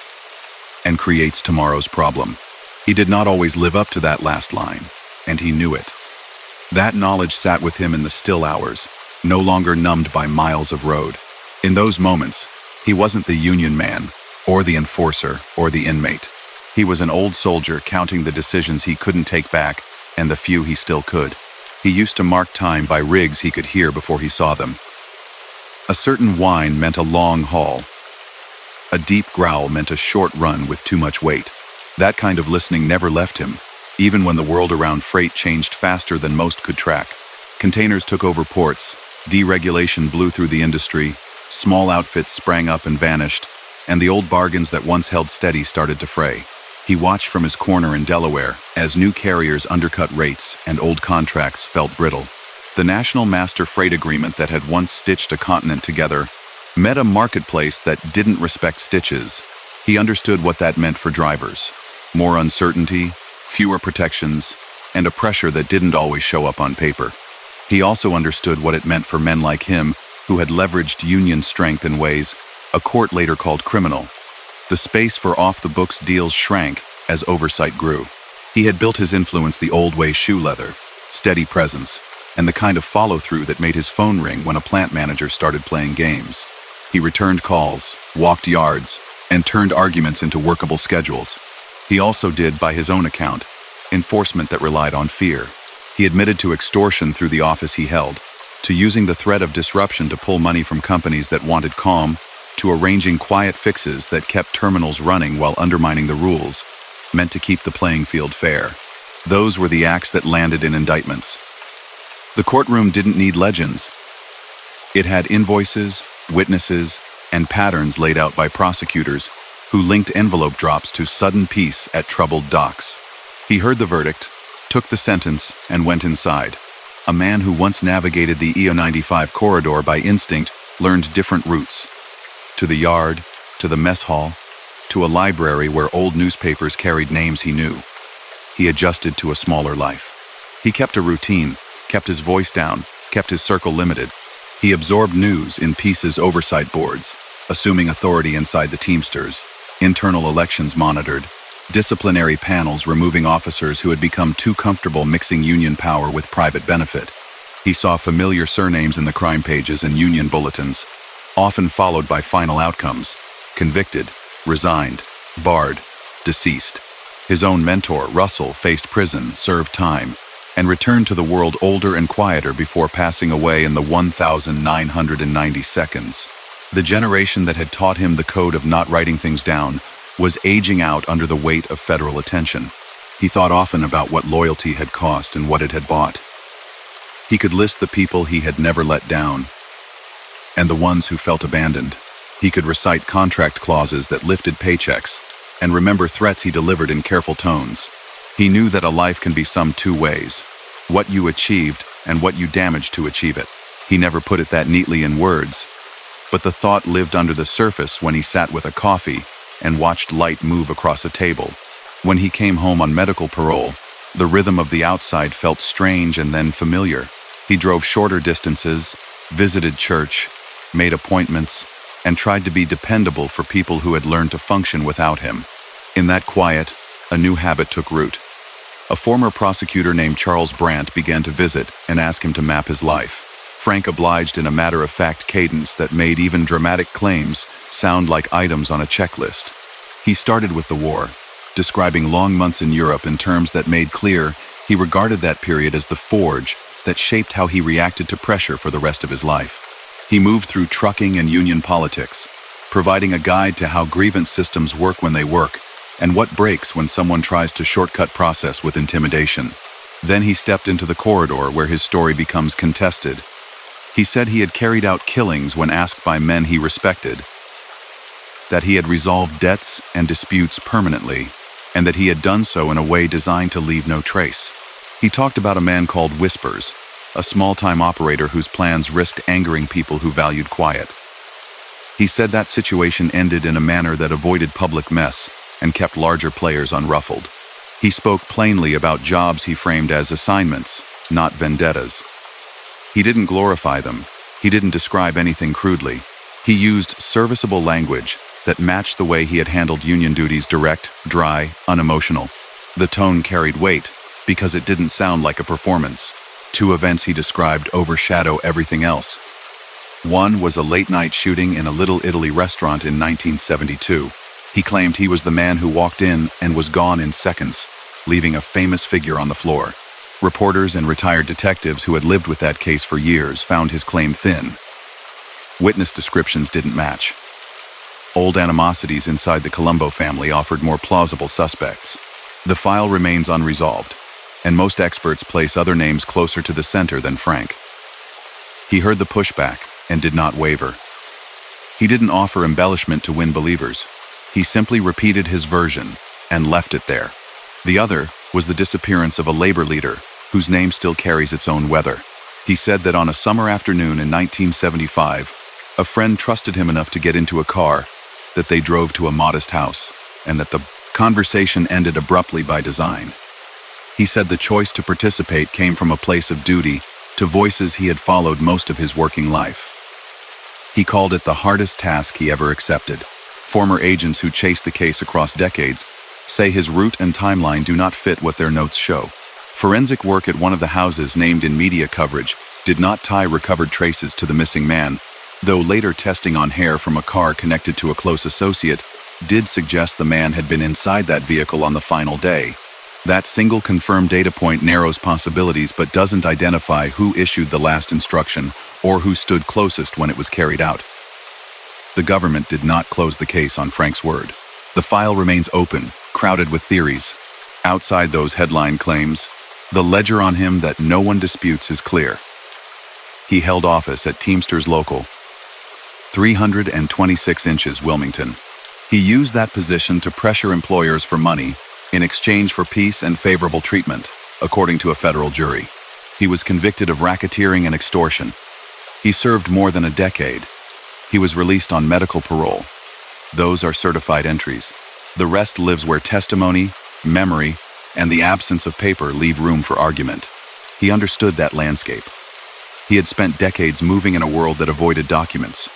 and creates tomorrow's problem. He did not always live up to that last line, and he knew it. That knowledge sat with him in the still hours, no longer numbed by miles of road. In those moments, he wasn't the union man, or the enforcer, or the inmate. He was an old soldier counting the decisions he couldn't take back and the few he still could. He used to mark time by rigs he could hear before he saw them. A certain whine meant a long haul. A deep growl meant a short run with too much weight. That kind of listening never left him, even when the world around freight changed faster than most could track. Containers took over ports, deregulation blew through the industry, small outfits sprang up and vanished, and the old bargains that once held steady started to fray. He watched from his corner in Delaware as new carriers undercut rates and old contracts felt brittle. The National Master Freight Agreement that had once stitched a continent together met a marketplace that didn't respect stitches. He understood what that meant for drivers. More uncertainty, fewer protections, and a pressure that didn't always show up on paper. He also understood what it meant for men like him who had leveraged union strength in ways a court later called criminal. The space for off-the-books deals shrank as oversight grew. He had built his influence the old way: shoe leather, steady presence, and the kind of follow-through that made his phone ring when a plant manager started playing games. He returned calls, walked yards, and turned arguments into workable schedules. He also did, by his own account, enforcement that relied on fear. He admitted to extortion through the office he held, to using the threat of disruption to pull money from companies that wanted calm, to arranging quiet fixes that kept terminals running while undermining the rules, meant to keep the playing field fair. Those were the acts that landed in indictments. The courtroom didn't need legends. It had invoices, witnesses, and patterns laid out by prosecutors who linked envelope drops to sudden peace at troubled docks. He heard the verdict, took the sentence, and went inside. A man who once navigated the EO95 corridor by instinct learned different routes. To the yard, to the mess hall, to a library where old newspapers carried names he knew. He adjusted to a smaller life. He kept a routine, kept his voice down, kept his circle limited. He absorbed news in pieces oversight boards, assuming authority inside the Teamsters, internal elections monitored, disciplinary panels removing officers who had become too comfortable mixing union power with private benefit. He saw familiar surnames in the crime pages and union bulletins, often followed by final outcomes: convicted, resigned, barred, deceased. His own mentor, Russell, faced prison, served time, and returned to the world older and quieter before passing away in the 1,990 seconds. The generation that had taught him the code of not writing things down was aging out under the weight of federal attention. He thought often about what loyalty had cost and what it had bought. He could list the people he had never let down, and the ones who felt abandoned. He could recite contract clauses that lifted paychecks, and remember threats he delivered in careful tones. He knew that a life can be summed two ways: what you achieved and what you damaged to achieve it. He never put it that neatly in words, but the thought lived under the surface when he sat with a coffee and watched light move across a table. When he came home on medical parole, the rhythm of the outside felt strange and then familiar. He drove shorter distances, visited church, made appointments, and tried to be dependable for people who had learned to function without him. In that quiet, a new habit took root. A former prosecutor named Charles Brandt began to visit and ask him to map his life. Frank obliged in a matter-of-fact cadence that made even dramatic claims sound like items on a checklist. He started with the war, describing long months in Europe in terms that made clear he regarded that period as the forge that shaped how he reacted to pressure for the rest of his life. He moved through trucking and union politics, providing a guide to how grievance systems work when they work, and what breaks when someone tries to shortcut process with intimidation. Then he stepped into the corridor where his story becomes contested. He said he had carried out killings when asked by men he respected, that he had resolved debts and disputes permanently, and that he had done so in a way designed to leave no trace. He talked about a man called Whispers, a small-time operator whose plans risked angering people who valued quiet. He said that situation ended in a manner that avoided public mess and kept larger players unruffled. He spoke plainly about jobs he framed as assignments, not vendettas. He didn't glorify them. He didn't describe anything crudely. He used serviceable language that matched the way he had handled union duties: direct, dry, unemotional. The tone carried weight. because it didn't sound like a performance. Two events he described overshadow everything else. One was a late-night shooting in a Little Italy restaurant in 1972. He claimed he was the man who walked in and was gone in seconds, leaving a famous figure on the floor. Reporters and retired detectives who had lived with that case for years found his claim thin. Witness descriptions didn't match. Old animosities inside the Colombo family offered more plausible suspects. The file remains unresolved, and most experts place other names closer to the center than Frank. He heard the pushback and did not waver. He didn't offer embellishment to win believers. He simply repeated his version and left it there. The other was the disappearance of a labor leader whose name still carries its own weather. He said that on a summer afternoon in 1975, a friend trusted him enough to get into a car, that they drove to a modest house, and that the conversation ended abruptly by design. He said the choice to participate came from a place of duty to voices he had followed most of his working life. He called it the hardest task he ever accepted. Former agents who chased the case across decades say his route and timeline do not fit what their notes show. Forensic work at one of the houses named in media coverage did not tie recovered traces to the missing man, though later testing on hair from a car connected to a close associate did suggest the man had been inside that vehicle on the final day. That single confirmed data point narrows possibilities but doesn't identify who issued the last instruction or who stood closest when it was carried out. The government did not close the case on Frank's word. The file remains open, crowded with theories. Outside those headline claims, the ledger on him that no one disputes is clear. He held office at Teamsters Local 326 inches Wilmington. He used that position to pressure employers for money in exchange for peace and favorable treatment, according to a federal jury. He was convicted of racketeering and extortion. He served more than a decade. He was released on medical parole. Those are certified entries. The rest lives where testimony, memory, and the absence of paper leave room for argument. He understood that landscape. He had spent decades moving in a world that avoided documents.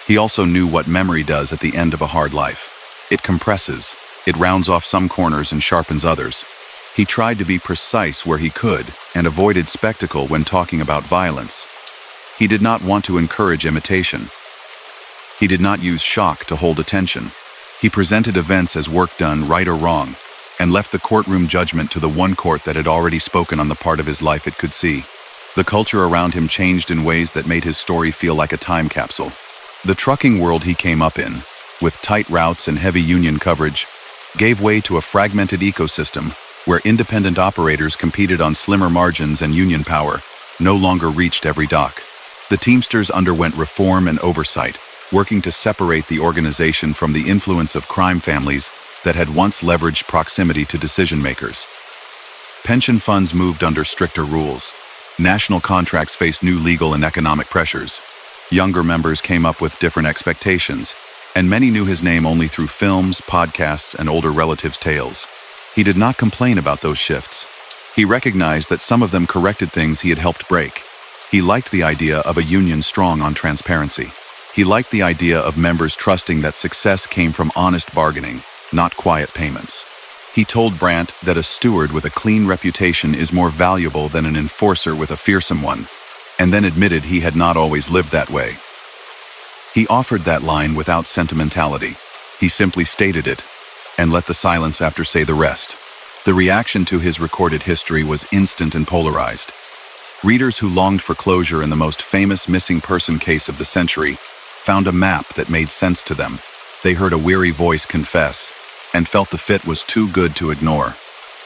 He also knew what memory does at the end of a hard life. It compresses, it rounds off some corners and sharpens others. He tried to be precise where he could and avoided spectacle when talking about violence. He did not want to encourage imitation. He did not use shock to hold attention. He presented events as work done right or wrong, and left the courtroom judgment to the one court that had already spoken on the part of his life it could see. The culture around him changed in ways that made his story feel like a time capsule. The trucking world he came up in, with tight routes and heavy union coverage, gave way to a fragmented ecosystem where independent operators competed on slimmer margins and union power no longer reached every dock. The Teamsters underwent reform and oversight, working to separate the organization from the influence of crime families that had once leveraged proximity to decision-makers. Pension funds moved under stricter rules. National contracts faced new legal and economic pressures. Younger members came up with different expectations, and many knew his name only through films, podcasts, and older relatives' tales. He did not complain about those shifts. He recognized that some of them corrected things he had helped break. He liked the idea of a union strong on transparency. He liked the idea of members trusting that success came from honest bargaining, not quiet payments. He told Brandt that a steward with a clean reputation is more valuable than an enforcer with a fearsome one, and then admitted he had not always lived that way. He offered that line without sentimentality. He simply stated it, and let the silence after say the rest. The reaction to his recorded history was instant and polarized. Readers who longed for closure in the most famous missing person case of the century found a map that made sense to them. They heard a weary voice confess, and felt the fit was too good to ignore.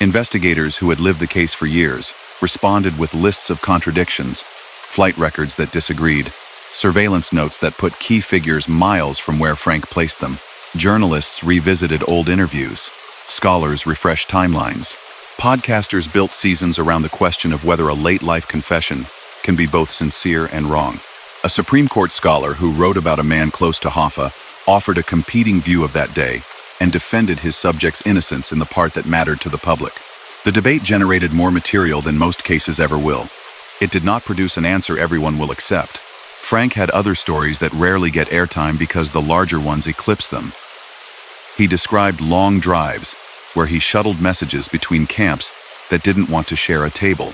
Investigators who had lived the case for years responded with lists of contradictions, flight records that disagreed, surveillance notes that put key figures miles from where Frank placed them. Journalists revisited old interviews. Scholars refreshed timelines. Podcasters built seasons around the question of whether a late-life confession can be both sincere and wrong. A Supreme Court scholar who wrote about a man close to Hoffa offered a competing view of that day and defended his subject's innocence in the part that mattered to the public. The debate generated more material than most cases ever will. It did not produce an answer everyone will accept. Frank had other stories that rarely get airtime because the larger ones eclipse them. He described long drives where he shuttled messages between camps that didn't want to share a table.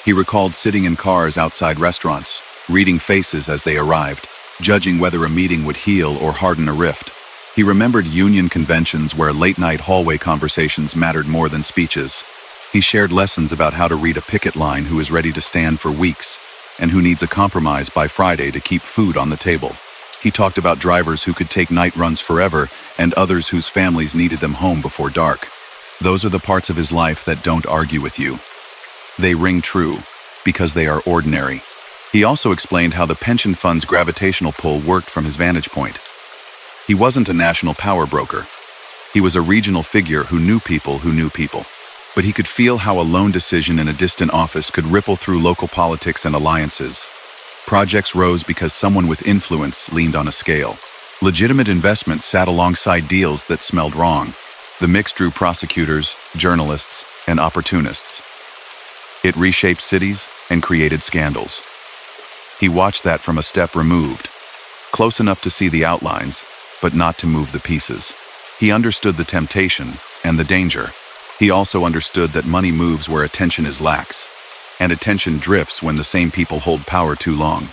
He recalled sitting in cars outside restaurants, reading faces as they arrived, judging whether a meeting would heal or harden a rift. He remembered union conventions where late-night hallway conversations mattered more than speeches. He shared lessons about how to read a picket line who is ready to stand for weeks and who needs a compromise by Friday to keep food on the table. He talked about drivers who could take night runs forever and others whose families needed them home before dark. Those are the parts of his life that don't argue with you. They ring true because they are ordinary. He also explained how the pension fund's gravitational pull worked from his vantage point. He wasn't a national power broker. He was a regional figure who knew people, but he could feel how a lone decision in a distant office could ripple through local politics and alliances. Projects rose because someone with influence leaned on a scale. Legitimate investments sat alongside deals that smelled wrong. The mix drew prosecutors, journalists, and opportunists. It reshaped cities and created scandals. He watched that from a step removed, close enough to see the outlines, but not to move the pieces. He understood the temptation and the danger. He also understood that money moves where attention is lax, and attention drifts when the same people hold power too long.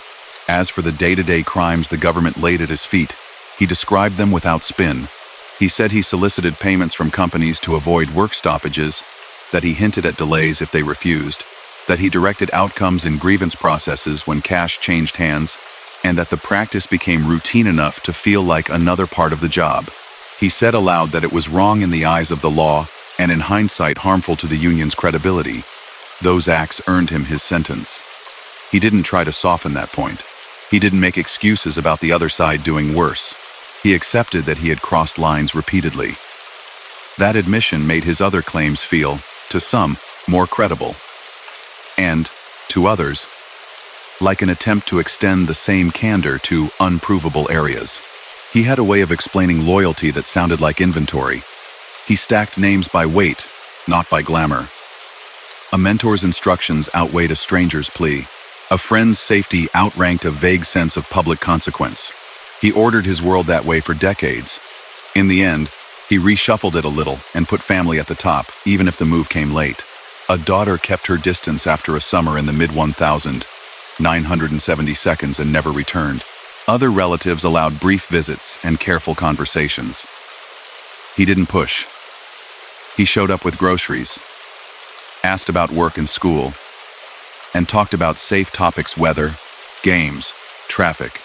As for the day-to-day crimes the government laid at his feet, he described them without spin. He said he solicited payments from companies to avoid work stoppages, that he hinted at delays if they refused, that he directed outcomes in grievance processes when cash changed hands, and that the practice became routine enough to feel like another part of the job. He said aloud that it was wrong in the eyes of the law and in hindsight harmful to the union's credibility. Those acts earned him his sentence. He didn't try to soften that point. He didn't make excuses about the other side doing worse. He accepted that he had crossed lines repeatedly. That admission made his other claims feel, to some, more credible. And, to others, like an attempt to extend the same candor to unprovable areas. He had a way of explaining loyalty that sounded like inventory. He stacked names by weight, not by glamour. A mentor's instructions outweighed a stranger's plea. A friend's safety outranked a vague sense of public consequence. He ordered his world that way for decades. In the end, he reshuffled it a little and put family at the top, even if the move came late. A daughter kept her distance after a summer in the mid-1970s and never returned. Other relatives allowed brief visits and careful conversations. He didn't push. He showed up with groceries, asked about work and school, and talked about safe topics: weather, games, traffic.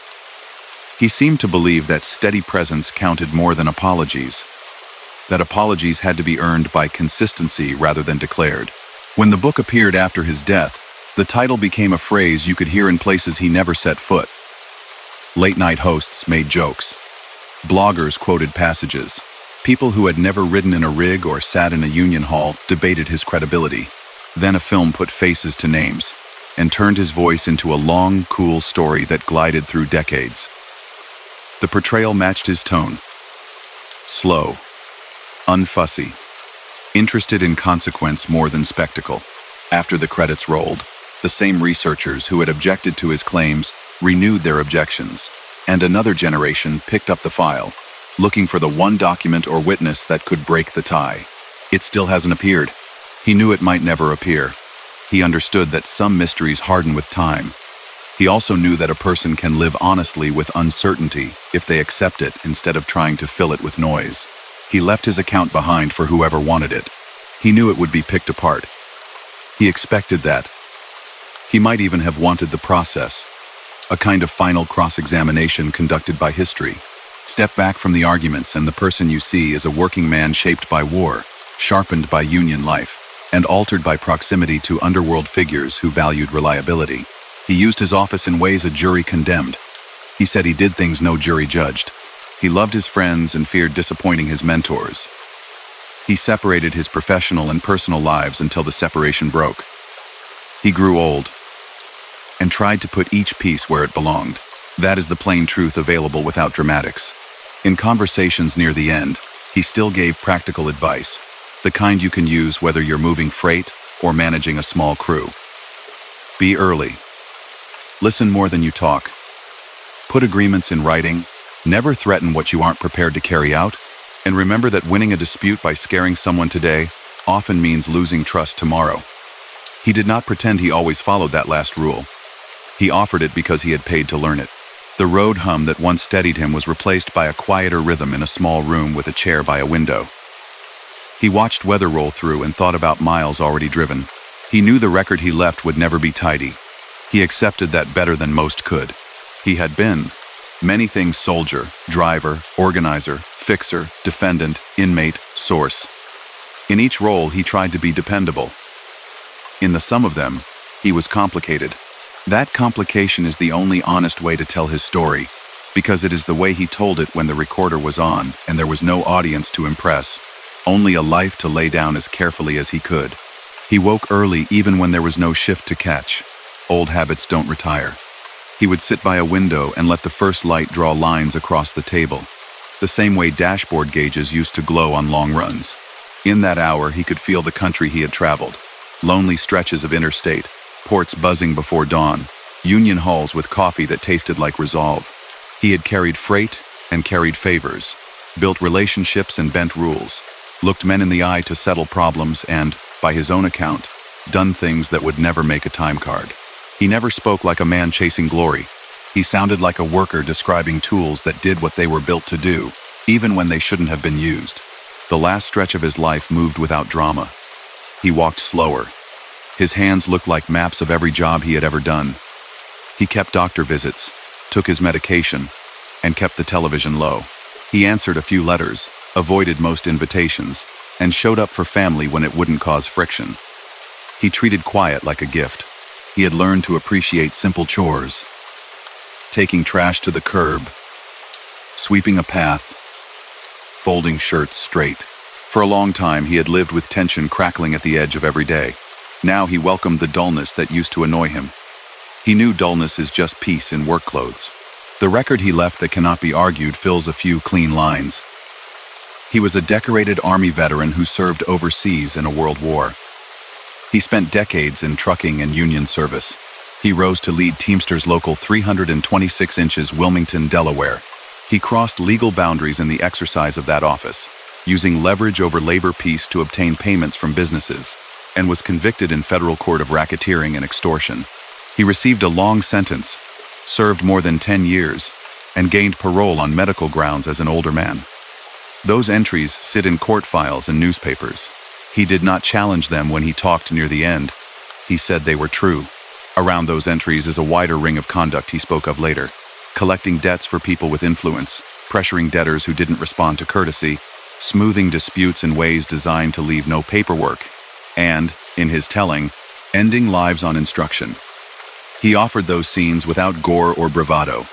He seemed to believe that steady presence counted more than apologies, that apologies had to be earned by consistency rather than declared. When the book appeared after his death, the title became a phrase you could hear in places he never set foot. Late-night hosts made jokes. Bloggers quoted passages. People who had never ridden in a rig or sat in a union hall debated his credibility. Then a film put faces to names and turned his voice into a long, cool story that glided through decades. The portrayal matched his tone. Slow, unfussy, interested in consequence more than spectacle. After the credits rolled, the same researchers who had objected to his claims renewed their objections, and another generation picked up the file, looking for the one document or witness that could break the tie. It still hasn't appeared. He knew it might never appear. He understood that some mysteries harden with time. He also knew that a person can live honestly with uncertainty if they accept it instead of trying to fill it with noise. He left his account behind for whoever wanted it. He knew it would be picked apart. He expected that. He might even have wanted the process, a kind of final cross-examination conducted by history. Step back from the arguments and the person you see is a working man shaped by war, sharpened by union life, and altered by proximity to underworld figures who valued reliability. He used his office in ways a jury condemned. He said he did things no jury judged. He loved his friends and feared disappointing his mentors. He separated his professional and personal lives until the separation broke. He grew old and tried to put each piece where it belonged. That is the plain truth available without dramatics. In conversations near the end, he still gave practical advice, the kind you can use whether you're moving freight or managing a small crew. Be early. Listen more than you talk. Put agreements in writing. Never threaten what you aren't prepared to carry out. And remember that winning a dispute by scaring someone today often means losing trust tomorrow. He did not pretend he always followed that last rule. He offered it because he had paid to learn it. The road hum that once steadied him was replaced by a quieter rhythm in a small room with a chair by a window. He watched weather roll through and thought about miles already driven. He knew the record he left would never be tidy. He accepted that better than most could. He had been many things: soldier, driver, organizer, fixer, defendant, inmate, source. In each role, he tried to be dependable. In the sum of them, he was complicated. That complication is the only honest way to tell his story, because it is the way he told it when the recorder was on and there was no audience to impress, only a life to lay down as carefully as he could. He woke early even when there was no shift to catch. Old habits don't retire. He would sit by a window and let the first light draw lines across the table, the same way dashboard gauges used to glow on long runs. In that hour, he could feel the country he had traveled. Lonely stretches of interstate, ports buzzing before dawn, union halls with coffee that tasted like resolve. He had carried freight and carried favors, built relationships and bent rules, looked men in the eye to settle problems and, by his own account, done things that would never make a time card. He never spoke like a man chasing glory. He sounded like a worker describing tools that did what they were built to do, even when they shouldn't have been used. The last stretch of his life moved without drama. He walked slower. His hands looked like maps of every job he had ever done. He kept doctor visits, took his medication, and kept the television low. He answered a few letters, avoided most invitations, and showed up for family when it wouldn't cause friction. He treated quiet like a gift. He had learned to appreciate simple chores, taking trash to the curb, sweeping a path, folding shirts straight. For a long time, he had lived with tension crackling at the edge of every day. Now he welcomed the dullness that used to annoy him. He knew dullness is just peace in work clothes. The record he left that cannot be argued fills a few clean lines. He was a decorated Army veteran who served overseas in a world war. He spent decades in trucking and union service. He rose to lead Teamsters Local 326 inches Wilmington, Delaware. He crossed legal boundaries in the exercise of that office, using leverage over labor peace to obtain payments from businesses, and was convicted in federal court of racketeering and extortion. He received a long sentence, served more than 10 years, and gained parole on medical grounds as an older man. Those entries sit in court files and newspapers. He did not challenge them when he talked near the end. He said they were true. Around those entries is a wider ring of conduct he spoke of later. Collecting debts for people with influence, pressuring debtors who didn't respond to courtesy, smoothing disputes in ways designed to leave no paperwork, and, in his telling, ending lives on instruction. He offered those scenes without gore or bravado.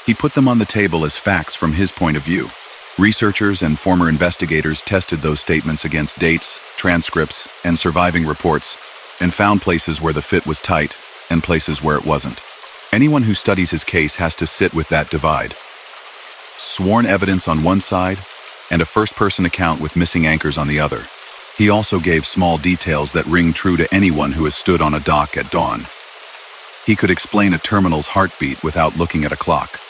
He put them on the table as facts from his point of view. Researchers and former investigators tested those statements against dates, transcripts, and surviving reports, and found places where the fit was tight and places where it wasn't. Anyone who studies his case has to sit with that divide. Sworn evidence on one side, and a first-person account with missing anchors on the other. He also gave small details that ring true to anyone who has stood on a dock at dawn. He could explain a terminal's heartbeat without looking at a clock.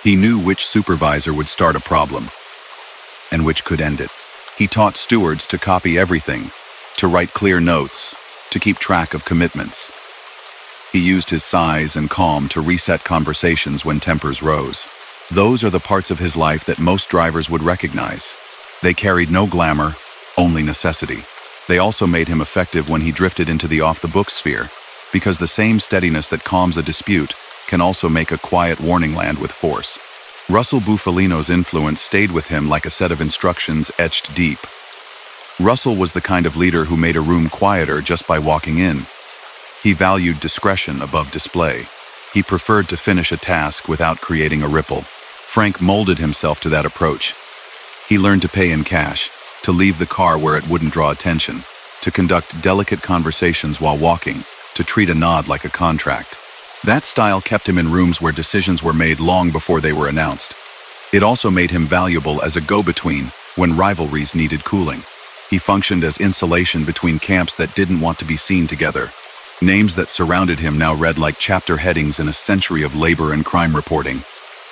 He knew which supervisor would start a problem, and which could end it. He taught stewards to copy everything, to write clear notes, to keep track of commitments. He used his size and calm to reset conversations when tempers rose. Those are the parts of his life that most drivers would recognize. They carried no glamour, only necessity. They also made him effective when he drifted into the off-the-book sphere, because the same steadiness that calms a dispute can also make a quiet warning land with force. Russell Bufalino's influence stayed with him like a set of instructions etched deep. Russell was the kind of leader who made a room quieter just by walking in. He valued discretion above display. He preferred to finish a task without creating a ripple. Frank molded himself to that approach. He learned to pay in cash, to leave the car where it wouldn't draw attention, to conduct delicate conversations while walking, to treat a nod like a contract. That style kept him in rooms where decisions were made long before they were announced. It also made him valuable as a go-between when rivalries needed cooling. He functioned as insulation between camps that didn't want to be seen together. Names that surrounded him now read like chapter headings in a century of labor and crime reporting.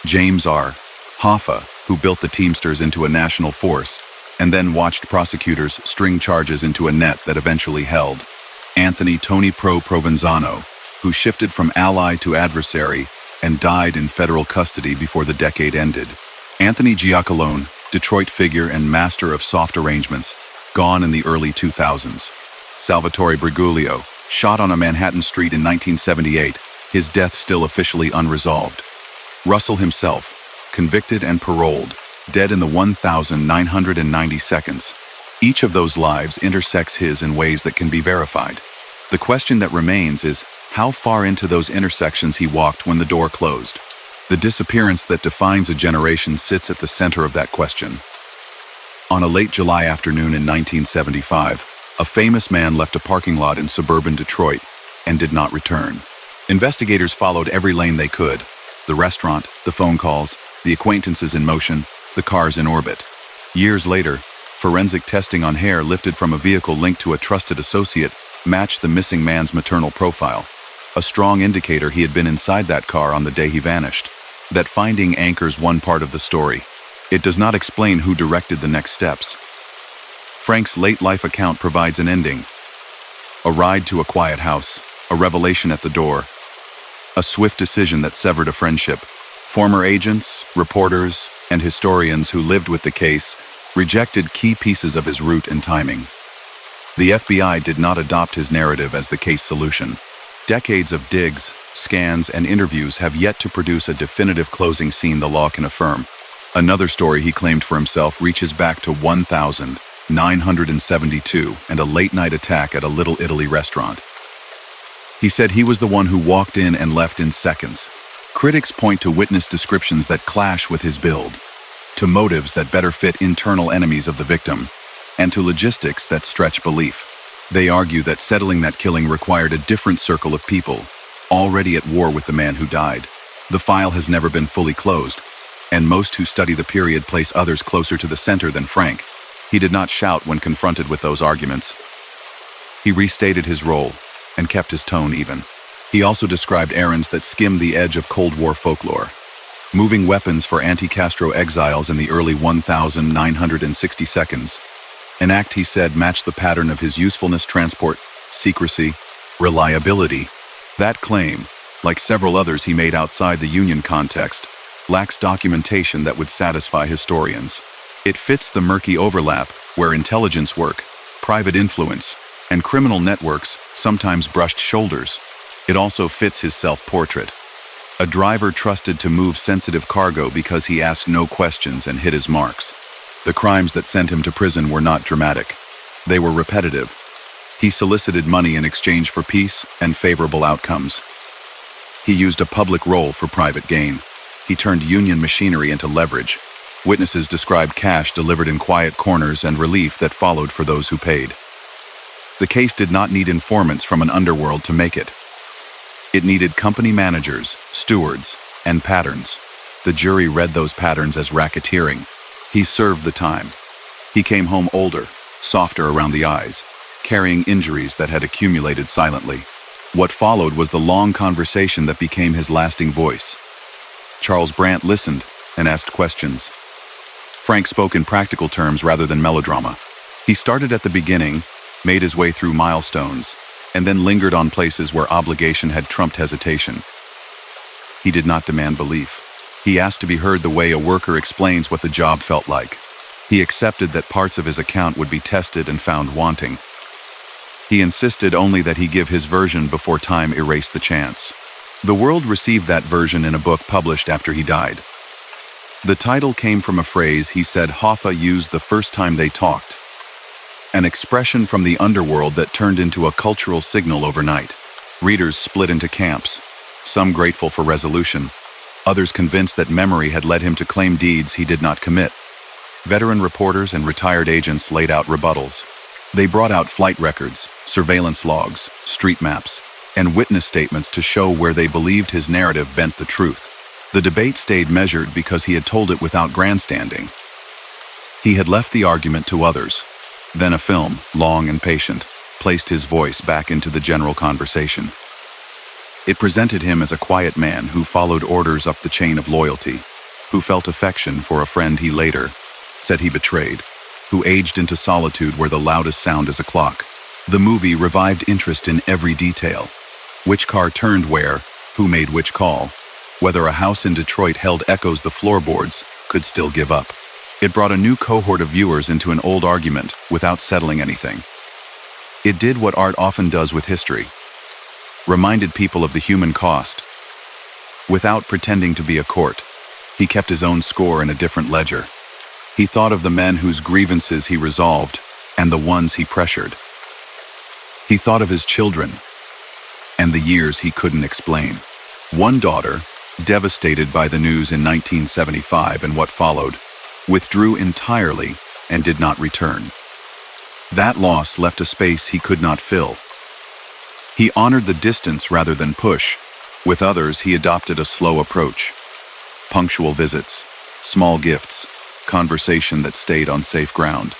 James R. Hoffa, who built the Teamsters into a national force, and then watched prosecutors string charges into a net that eventually held. Anthony Tony Provenzano, who shifted from ally to adversary and died in federal custody before the decade ended. Anthony Giacalone, Detroit figure and master of soft arrangements, gone in the early 2000s. Salvatore Briguglio, shot on a Manhattan street in 1978, his death still officially unresolved. Russell himself, convicted and paroled, dead in the 1,990 seconds. Each of those lives intersects his in ways that can be verified. The question that remains is how far into those intersections he walked when the door closed. The disappearance that defines a generation sits at the center of that question. On a late July afternoon in 1975, a famous man left a parking lot in suburban Detroit and did not return. Investigators followed every lane they could: the restaurant, the phone calls, the acquaintances in motion, the cars in orbit. Years later, forensic testing on hair lifted from a vehicle linked to a trusted associate matched the missing man's maternal profile, a strong indicator he had been inside that car on the day he vanished. That finding anchors one part of the story. It does not explain who directed the next steps. Frank's late life account provides an ending. A ride to a quiet house, a revelation at the door, a swift decision that severed a friendship. Former agents, reporters, and historians who lived with the case rejected key pieces of his route and timing. The FBI did not adopt his narrative as the case solution. Decades of digs, scans, and interviews have yet to produce a definitive closing scene the law can affirm. Another story he claimed for himself reaches back to 1972 and a late-night attack at a Little Italy restaurant. He said he was the one who walked in and left in seconds. Critics point to witness descriptions that clash with his build, to motives that better fit internal enemies of the victim, and to logistics that stretch belief. They argue that settling that killing required a different circle of people, already at war with the man who died. The file has never been fully closed, and most who study the period place others closer to the center than Frank. He did not shout when confronted with those arguments. He restated his role and kept his tone even. He also described errands that skimmed the edge of Cold War folklore. Moving weapons for anti-Castro exiles in the early 1960 seconds. An act he said matched the pattern of his usefulness, transport, secrecy, reliability. That claim, like several others he made outside the Union context, lacks documentation that would satisfy historians. It fits the murky overlap where intelligence work, private influence, and criminal networks sometimes brushed shoulders. It also fits his self-portrait. A driver trusted to move sensitive cargo because he asked no questions and hit his marks. The crimes that sent him to prison were not dramatic. They were repetitive. He solicited money in exchange for peace and favorable outcomes. He used a public role for private gain. He turned union machinery into leverage. Witnesses described cash delivered in quiet corners and relief that followed for those who paid. The case did not need informants from an underworld to make it. It needed company managers, stewards, and patterns. The jury read those patterns as racketeering. He served the time. He came home older, softer around the eyes, carrying injuries that had accumulated silently. What followed was the long conversation that became his lasting voice. Charles Brandt listened and asked questions. Frank spoke in practical terms rather than melodrama. He started at the beginning, made his way through milestones, and then lingered on places where obligation had trumped hesitation. He did not demand belief. He asked to be heard the way a worker explains what the job felt like. He accepted that parts of his account would be tested and found wanting. He insisted only that he give his version before time erased the chance. The world received that version in a book published after he died. The title came from a phrase he said Hoffa used the first time they talked, an expression from the underworld that turned into a cultural signal overnight. Readers split into camps, some grateful for resolution, others convinced that memory had led him to claim deeds he did not commit. Veteran reporters and retired agents laid out rebuttals. They brought out flight records, surveillance logs, street maps, and witness statements to show where they believed his narrative bent the truth. The debate stayed measured because he had told it without grandstanding. He had left the argument to others. Then a film, long and patient, placed his voice back into the general conversation. It presented him as a quiet man who followed orders up the chain of loyalty, who felt affection for a friend he later said he betrayed. who aged into solitude where the loudest sound is a clock. The movie revived interest in every detail. Which car turned where, who made which call, whether a house in Detroit held echoes the floorboards, could still give up. It brought a new cohort of viewers into an old argument without settling anything. It did what art often does with history. Reminded people of the human cost. Without pretending to be a court, he kept his own score in a different ledger. He thought of the men whose grievances he resolved and the ones he pressured. He thought of his children and the years he couldn't explain. One daughter, devastated by the news in 1975 and what followed, withdrew entirely and did not return. That loss left a space he could not fill. He honored the distance rather than push. With others, he adopted a slow approach. Punctual visits, small gifts, conversation that stayed on safe ground.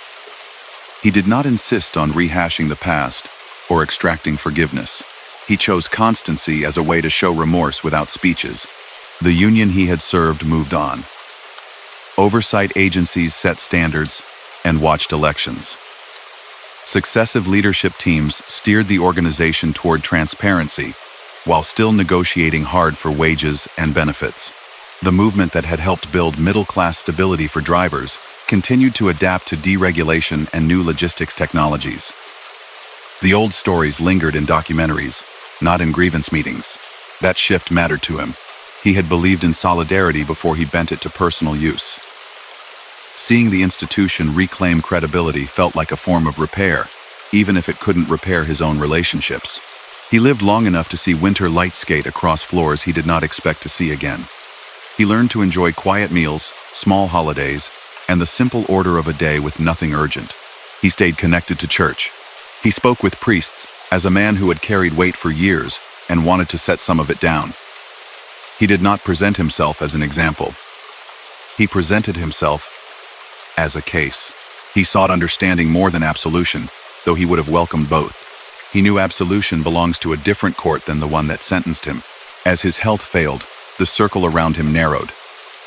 He did not insist on rehashing the past or extracting forgiveness. He chose constancy as a way to show remorse without speeches. The union he had served moved on. Oversight agencies set standards and watched elections. Successive leadership teams steered the organization toward transparency while still negotiating hard for wages and benefits. The movement that had helped build middle-class stability for drivers continued to adapt to deregulation and new logistics technologies. The old stories lingered in documentaries, not in grievance meetings. That shift mattered to him. He had believed in solidarity before he bent it to personal use. Seeing the institution reclaim credibility felt like a form of repair, even if it couldn't repair his own relationships. He lived long enough to see winter light skate across floors he did not expect to see again. He learned to enjoy quiet meals, small holidays, and the simple order of a day with nothing urgent. He stayed connected to church. He spoke with priests as a man who had carried weight for years and wanted to set some of it down. He did not present himself as an example. He presented himself as a case. He sought understanding more than absolution, though he would have welcomed both. He knew absolution belongs to a different court than the one that sentenced him. As his health failed, the circle around him narrowed.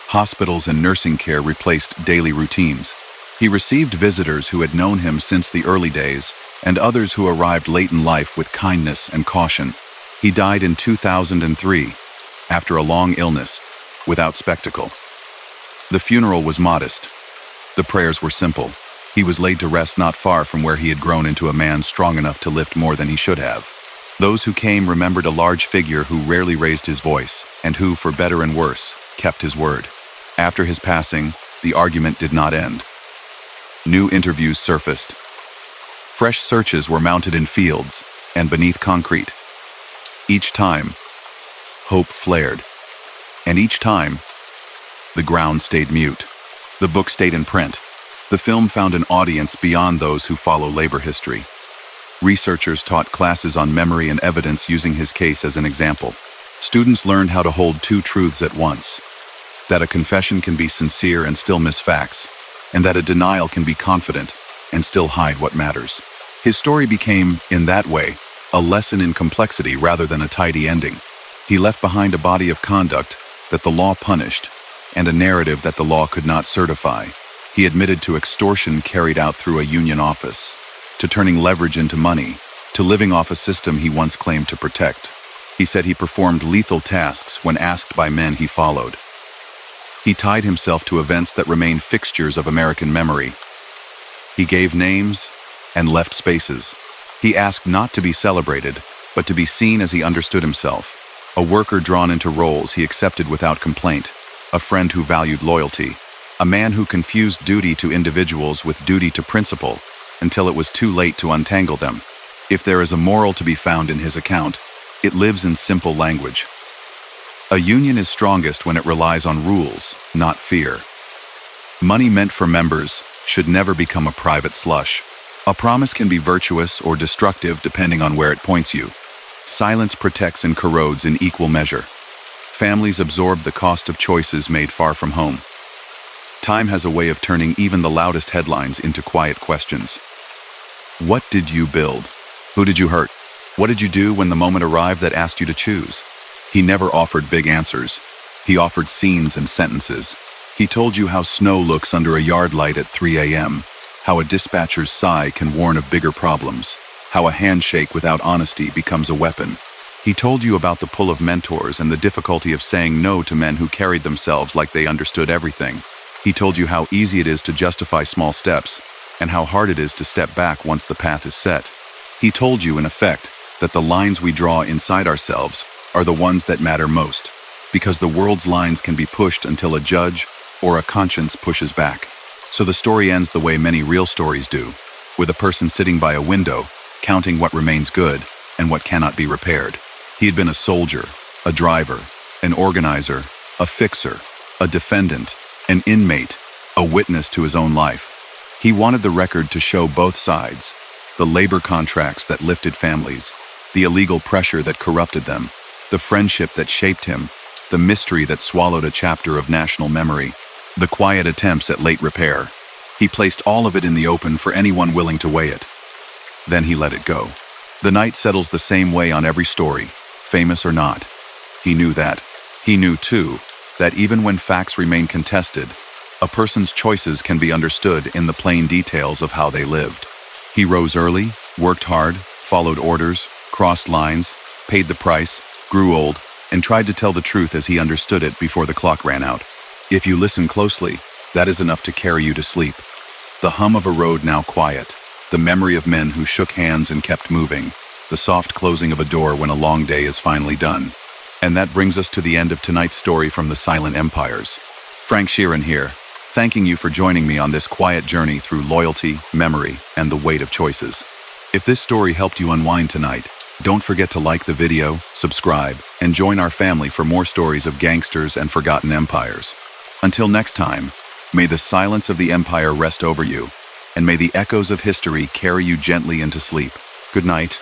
Hospitals and nursing care replaced daily routines. He received visitors who had known him since the early days, and others who arrived late in life with kindness and caution. He died in 2003, after a long illness, without spectacle. The funeral was modest. The prayers were simple. He was laid to rest not far from where he had grown into a man strong enough to lift more than he should have. Those who came remembered a large figure who rarely raised his voice, and who, for better and worse, kept his word. After his passing, the argument did not end. New interviews surfaced. Fresh searches were mounted in fields and beneath concrete. Each time, hope flared. And each time, the ground stayed mute. The book stayed in print. The film found an audience beyond those who follow labor history. Researchers taught classes on memory and evidence using his case as an example. Students learned how to hold two truths at once: that a confession can be sincere and still miss facts, and that a denial can be confident and still hide what matters. His story became, in that way, a lesson in complexity rather than a tidy ending. He left behind a body of conduct that the law punished, and a narrative that the law could not certify. He admitted to extortion carried out through a union office, to turning leverage into money, to living off a system he once claimed to protect. He said he performed lethal tasks when asked by men he followed. He tied himself to events that remain fixtures of American memory. He gave names and left spaces. He asked not to be celebrated, but to be seen as he understood himself. A worker drawn into roles he accepted without complaint, a friend who valued loyalty, a man who confused duty to individuals with duty to principle until it was too late to untangle them. If there is a moral to be found in his account, it lives in simple language. A union is strongest when it relies on rules, not fear. Money meant for members should never become a private slush. A promise can be virtuous or destructive depending on where it points you. Silence protects and corrodes in equal measure. Families absorb the cost of choices made far from home. Time has a way of turning even the loudest headlines into quiet questions. What did you build? Who did you hurt? What did you do when the moment arrived that asked you to choose? He never offered big answers. He offered scenes and sentences. He told you how snow looks under a yard light at 3 a.m., how a dispatcher's sigh can warn of bigger problems, how a handshake without honesty becomes a weapon. He told you about the pull of mentors and the difficulty of saying no to men who carried themselves like they understood everything. He told you how easy it is to justify small steps, and how hard it is to step back once the path is set. He told you, in effect, that the lines we draw inside ourselves are the ones that matter most, because the world's lines can be pushed until a judge or a conscience pushes back. So the story ends the way many real stories do, with a person sitting by a window, counting what remains good and what cannot be repaired. He had been a soldier, a driver, an organizer, a fixer, a defendant, an inmate, a witness to his own life. He wanted the record to show both sides, the labor contracts that lifted families, the illegal pressure that corrupted them, the friendship that shaped him, the mystery that swallowed a chapter of national memory, the quiet attempts at late repair. He placed all of it in the open for anyone willing to weigh it. Then he let it go. The night settles the same way on every story, famous or not. He knew that. He knew, too, that even when facts remain contested, a person's choices can be understood in the plain details of how they lived. He rose early, worked hard, followed orders, crossed lines, paid the price, grew old, and tried to tell the truth as he understood it before the clock ran out. If you listen closely, that is enough to carry you to sleep. The hum of a road now quiet, the memory of men who shook hands and kept moving, the soft closing of a door when a long day is finally done. And that brings us to the end of tonight's story from the Silent Empires. Frank Sheeran here, thanking you for joining me on this quiet journey through loyalty, memory, and the weight of choices. If this story helped you unwind tonight, don't forget to like the video, subscribe, and join our family for more stories of gangsters and forgotten empires. Until next time, may the silence of the empire rest over you, and may the echoes of history carry you gently into sleep. Good night.